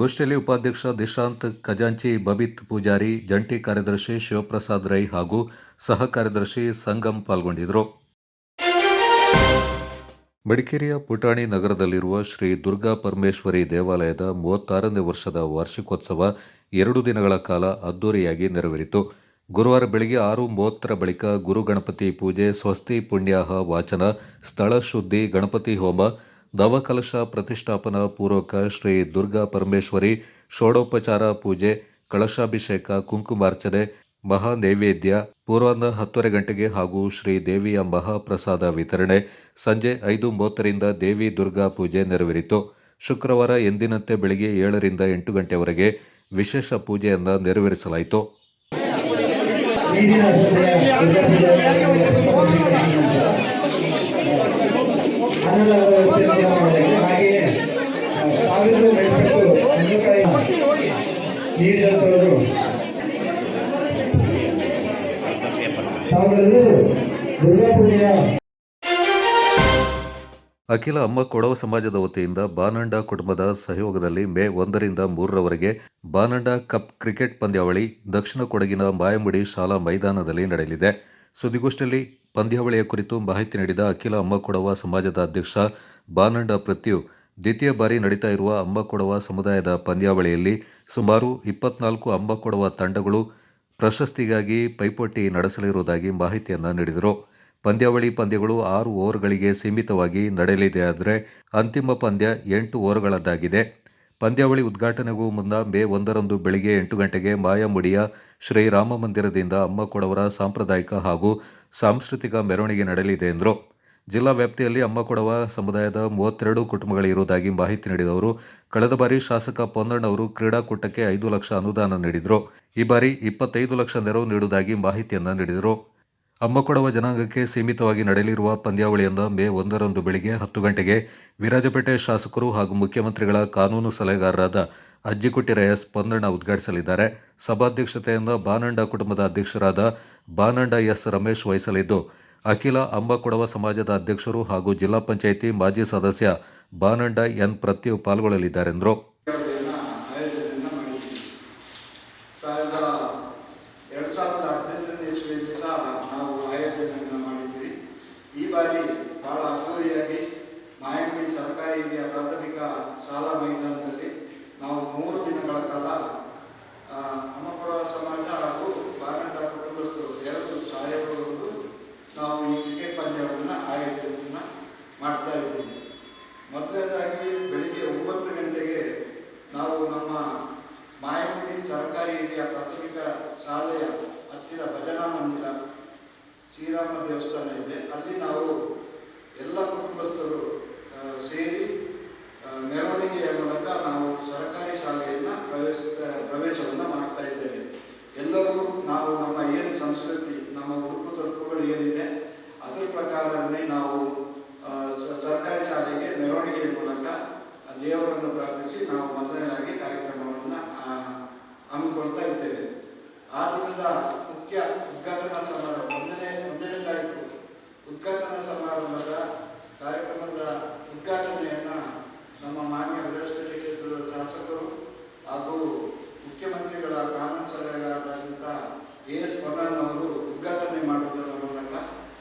ಗೋಷ್ಠಿಯಲ್ಲಿ ಉಪಾಧ್ಯಕ್ಷ ದಿಶಾಂತ್ ಖಜಾಂಚಿ, ಬಬಿತ್ ಪೂಜಾರಿ, ಜಂಟಿ ಕಾರ್ಯದರ್ಶಿ ಶಿವಪ್ರಸಾದ್ ರೈ ಹಾಗೂ ಸಹ ಕಾರ್ಯದರ್ಶಿ ಸಂಗಮ್ ಪಾಲ್ಗೊಂಡಿದ್ದರು. ಮಡಿಕೇರಿಯ ಪುಟಾಣಿ ನಗರದಲ್ಲಿರುವ ಶ್ರೀ ದುರ್ಗಾ ಪರಮೇಶ್ವರಿ ದೇವಾಲಯದ 36ನೇ ವರ್ಷದ ವಾರ್ಷಿಕೋತ್ಸವ 2 ದಿನಗಳ ಕಾಲ ಅದ್ದೂರಿಯಾಗಿ ನೆರವೇರಿತು. ಗುರುವಾರ ಬೆಳಗ್ಗೆ 6:30 ಬಳಿಕ ಗುರು ಗಣಪತಿ ಪೂಜೆ, ಸ್ವಸ್ತಿ ಪುಣ್ಯಾಹ ವಾಚನ, ಸ್ಥಳ ಶುದ್ಧಿ, ಗಣಪತಿ ಹೋಮ, ನವಕಲಶ ಪ್ರತಿಷ್ಠಾಪನಾ ಪೂರ್ವಕ ಶ್ರೀ ದುರ್ಗಾ ಪರಮೇಶ್ವರಿ ಷೋಡೋಪಚಾರ ಪೂಜೆ, ಕಳಶಾಭಿಷೇಕ, ಕುಂಕುಮಾರ್ಚನೆ, ಮಹಾ ನೈವೇದ್ಯ, ಪೂರ್ವಾಹ್ನ 10:30 ಗಂಟೆಗೆ ಹಾಗೂ ಶ್ರೀ ದೇವಿಯ ಮಹಾಪ್ರಸಾದ ವಿತರಣೆ, ಸಂಜೆ 5:30ರಿಂದ ದೇವಿ ದುರ್ಗಾ ಪೂಜೆ ನೆರವೇರಿತು. ಶುಕ್ರವಾರ ಎಂದಿನಂತೆ ಬೆಳಗ್ಗೆ 7ರಿಂದ 8 ಗಂಟೆವರೆಗೆ ವಿಶೇಷ ಪೂಜೆಯನ್ನು ನೆರವೇರಿಸಲಾಯಿತು. ಅಖಿಲ ಅಮ್ಮ ಕೊಡವ ಸಮಾಜದ ವತಿಯಿಂದ ಬಾನಂಡ ಕುಟುಂಬದ ಸಹಯೋಗದಲ್ಲಿ ಮೇ 1ರಿಂದ 3ರವರೆಗೆ ಬಾನಂಡ ಕಪ್ ಕ್ರಿಕೆಟ್ ಪಂದ್ಯಾವಳಿ ದಕ್ಷಿಣ ಕೊಡಗಿನ ಮಾಯಮುಡಿ ಶಾಲಾ ಮೈದಾನದಲ್ಲಿ ನಡೆಯಲಿದೆ. ಸುದ್ದಿಗೋಷ್ಠಿಯಲ್ಲಿ ಪಂದ್ಯಾವಳಿಯ ಕುರಿತು ಮಾಹಿತಿ ನೀಡಿದ ಅಖಿಲ ಅಮ್ಮ ಕೊಡವ ಸಮಾಜದ ಅಧ್ಯಕ್ಷ ಬಾನಂಡ ಪೃಥ್ವಿ, ದ್ವಿತೀಯ ಬಾರಿ ನಡೀತಾ ಇರುವ ಅಮ್ಮ ಕೊಡವ ಸಮುದಾಯದ ಪಂದ್ಯಾವಳಿಯಲ್ಲಿ ಸುಮಾರು 24 ಅಮ್ಮ ಕೊಡವ ತಂಡಗಳು ಪ್ರಶಸ್ತಿಗಾಗಿ ಪೈಪೋಟಿ ನಡೆಸಲಿರುವುದಾಗಿ ಮಾಹಿತಿಯನ್ನು ನೀಡಿದರು. ಪಂದ್ಯಗಳು 6 ಓವರ್ಗಳಿಗೆ ಸೀಮಿತವಾಗಿ ನಡೆಯಲಿದೆಯಾದರೆ ಅಂತಿಮ ಪಂದ್ಯ 8 ಓವರ್ಗಳದ್ದಾಗಿದೆ. ಪಂದ್ಯಾವಳಿ ಉದ್ಘಾಟನೆಗೂ ಮುನ್ನ ಮೇ 1ರಂದು ಬೆಳಗ್ಗೆ 8 ಗಂಟೆಗೆ ಮಾಯಮುಡಿಯ ಶ್ರೀರಾಮ ಮಂದಿರದಿಂದ ಅಮ್ಮ ಕೊಡವರ ಸಾಂಪ್ರದಾಯಿಕ ಹಾಗೂ ಸಾಂಸ್ಕೃತಿಕ ಮೆರವಣಿಗೆ ನಡೆಯಲಿದೆ ಎಂದರು. ಜಿಲ್ಲಾ ವ್ಯಾಪ್ತಿಯಲ್ಲಿ ಅಮ್ಮ ಕೊಡವ ಸಮುದಾಯದ 32 ಕುಟುಂಬಗಳಿರುವುದಾಗಿ ಮಾಹಿತಿ ನೀಡಿದವರು, ಕಳೆದ ಬಾರಿ ಶಾಸಕ ಪೊನ್ನಣ್ಣವರು ಕ್ರೀಡಾಕೂಟಕ್ಕೆ 5 ಲಕ್ಷ ಅನುದಾನ ನೀಡಿದರು. ಈ ಬಾರಿ 25 ಲಕ್ಷ ನೆರವು ನೀಡುವುದಾಗಿ ಮಾಹಿತಿಯನ್ನು ನೀಡಿದರು. ಅಮ್ಮ ಕೊಡವ ಜನಾಂಗಕ್ಕೆ ಸೀಮಿತವಾಗಿ ನಡೆಯಲಿರುವ ಪಂದ್ಯಾವಳಿಯನ್ನು ಮೇ 1ರಂದು ಬೆಳಗ್ಗೆ 10 ಗಂಟೆಗೆ ವಿರಾಜಪೇಟೆ ಶಾಸಕರು ಹಾಗೂ ಮುಖ್ಯಮಂತ್ರಿಗಳ ಕಾನೂನು ಸಲಹೆಗಾರರಾದ ಅಜ್ಜಿಕುಟ್ಟಿರ ಎಸ್ ಪೊನ್ನಣ್ಣ ಉದ್ಘಾಟಿಸಲಿದ್ದಾರೆ. ಸಭಾಧ್ಯಕ್ಷತೆಯನ್ನು ಬಾನಂಡ ಕುಟುಂಬದ ಅಧ್ಯಕ್ಷರಾದ ಬಾನಂಡ ಎಸ್ ರಮೇಶ್ ವಹಿಸಲಿದ್ದು, ಅಖಿಲ ಅಮ್ಮ ಕೊಡವ ಸಮಾಜದ ಅಧ್ಯಕ್ಷರು ಹಾಗೂ ಜಿಲ್ಲಾ ಪಂಚಾಯಿತಿ ಮಾಜಿ ಸದಸ್ಯ ಬಾನಂಡ ಎನ್ ಪೃಥ್ವಿ ಪಾಲ್ಗೊಳ್ಳಲಿದ್ದಾರೆಂದರು. 2015ನೇ ಇಸ್ವಿಯಿಂದ ನಾವು ಆಯೋಜನೆಯನ್ನು ಮಾಡಿದ್ವಿ. ಈ ಬಾರಿ ಬಹಳ ಅದ್ದೂರಿಯಾಗಿ ಮಾಯಮುಡಿ ಸರ್ಕಾರಿ ಹಿರಿಯ ಪ್ರಾಥಮಿಕ ಶಾಲಾ ಮೈದಾನದಲ್ಲಿ ನಾವು 3 ದಿನಗಳ ಕಾಲ ಅಮ್ಮ ಕೊಡವ ಸಮಾಜ ಹಾಗೂ ಬಾನಂಡ ಕುಟುಂಬಸ್ಥರು 2 ಸಹಾಯಕರು ನಾವು ಈ ಕ್ರಿಕೆಟ್ ಪಂದ್ಯವನ್ನು ಆಯೋಜನೆಯನ್ನು ಮಾಡ್ತಾ ಇದ್ದೀವಿ. ಮೊದಲನೇದಾಗಿ ಬೆಳಿಗ್ಗೆ 9 ಗಂಟೆಗೆ ನಾವು ನಮ್ಮ ಮಾಯಮುಡಿ ಸರ್ಕಾರಿ ಹಿರಿಯ ಪ್ರಾಥಮಿಕ ಶಾಲೆಯ ಹತ್ತಿರ ಭಜನಾ ಮಂದಿರ ಶ್ರೀರಾಮ ದೇವಸ್ಥಾನ ಇದೆ. ಅಲ್ಲಿ ನಾವು ಎಲ್ಲ ಕುಟುಂಬಸ್ಥರು ಸೇರಿ ಮೆರವಣಿಗೆಯ ಮೂಲಕ ನಾವು ಸರ್ಕಾರಿ ಶಾಲೆಯನ್ನು ಪ್ರವೇಶವನ್ನು ಮಾಡ್ತಾ ಇದ್ದೇವೆ. ಎಲ್ಲರೂ ನಾವು ನಮ್ಮ ಏನು ಸಂಸ್ಕೃತಿ, ನಮ್ಮ ಉಡುಪು ತೊಡುಪುಗಳು ಏನಿದೆ ಅದರ ಪ್ರಕಾರವೇ ನಾವು ಸರ್ಕಾರಿ ಶಾಲೆಗೆ ಮೆರವಣಿಗೆಯ ಮೂಲಕ ದೇವರನ್ನು ಪ್ರಾರ್ಥಿಸಿ ನಾವು ಮೊದಲನೇದಾಗಿ ಕಾರ್ಯಕ್ರಮವನ್ನು ಹಮ್ಮಿಕೊಳ್ತಾ ಇದ್ದೇವೆ. ಆ ದಿನದ ಮುಖ್ಯ ಉದ್ಘಾಟನಾ ಸಮಾರಂಭ 1ನೇ ತಾರೀಕು ಉದ್ಘಾಟನಾ ಸಮಾರಂಭದ ಕಾರ್ಯಕ್ರಮದ ಉದ್ಘಾಟನೆಯನ್ನು ನಮ್ಮ ಮಾನ್ಯ ವಿರಾಜಪೇಟೆ ಕ್ಷೇತ್ರದ ಶಾಸಕರು ಹಾಗೂ ಮುಖ್ಯಮಂತ್ರಿಗಳ ಕಾನೂನು ಸಲಹೆಗಾರರಾದಂಥ ಎಸ್ ಪೊನ್ನಣ್ಣವರು ಉದ್ಘಾಟನೆ ಮಾಡುವುದರ ಮೂಲಕ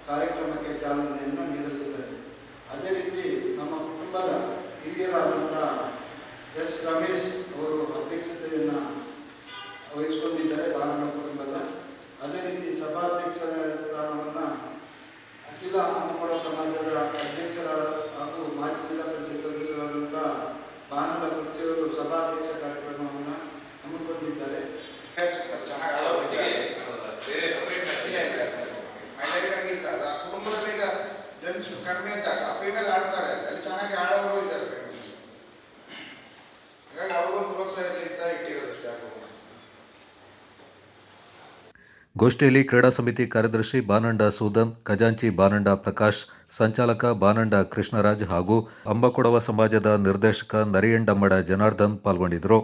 ಕಾರ್ಯಕ್ರಮಕ್ಕೆ ಚಾಲನೆಯನ್ನು ನೀಡಲಿದ್ದಾರೆ. ಅದೇ ರೀತಿ ನಮ್ಮ ಕುಟುಂಬದ ಹಿರಿಯರಾದಂಥ ಎಸ್ ರಮೇಶ್ ಅವರು ಅಧ್ಯಕ್ಷತೆಯನ್ನು ವಹಿಸಿಕೊಂಡಿದ್ದಾರೆ ಬಾನಂಡ ಕುಟುಂಬದ. ಅದೇ ರೀತಿ ಸಭಾಧ್ಯಕ್ಷರ ಸ್ಥಾನವನ್ನು ಇಲ್ಲ ಅಂಬಕೊಡ ಸಮಾಜದ ಅಧ್ಯಕ್ಷರಾದ ಹಾಗೂ ಮಾಜಿ ಜಿಲ್ಲಾ ಪಂಚಾಯತ್ ಸದಸ್ಯರಾದಂಥ ಬಾನಂದ ಕೃತಿಯವರು ಸಭಾಧ್ಯಕ್ಷ ಕಾರ್ಯಕ್ರಮವನ್ನು ಹಮ್ಮಿಕೊಂಡಿದ್ದಾರೆ. ಕುಟುಂಬದಲ್ಲಿ ಈಗ ಜೆಂಟ್ಸ್ ಕಡಿಮೆ ಇದ್ದಾಗ ಫೀಮೇಲ್ ಆಡ್ತಾರೆ, ಅಲ್ಲಿ ಚೆನ್ನಾಗಿ ಆಡೋರು ಇದ್ದಾರೆ ಫೀಮೇಲ್ಸ್. ಹಾಗಾಗಿ ಅವ್ರಿಗೊಂದು ಪ್ರೋತ್ಸಾಹ ಇರಲಿ ಅಂತ ಇಟ್ಟಿರೋದಷ್ಟೇ. ಗೋಷ್ಠಿಯಲ್ಲಿ ಕ್ರೀಡಾ ಸಮಿತಿ ಕಾರ್ಯದರ್ಶಿ ಬಾನಂಡ ಸೂದನ್, ಖಜಾಂಚಿ ಬಾನಂಡ ಪ್ರಕಾಶ್, ಸಂಚಾಲಕ ಬಾನಂಡ ಕೃಷ್ಣರಾಜ್ ಹಾಗೂ ಅಂಬಕೊಡವ ಸಮಾಜದ ನಿರ್ದೇಶಕ ನರಿಯಂಡಮ್ಮಡ ಜನಾರ್ದನ್ ಪಾಲ್ಗೊಂಡಿದ್ದರು.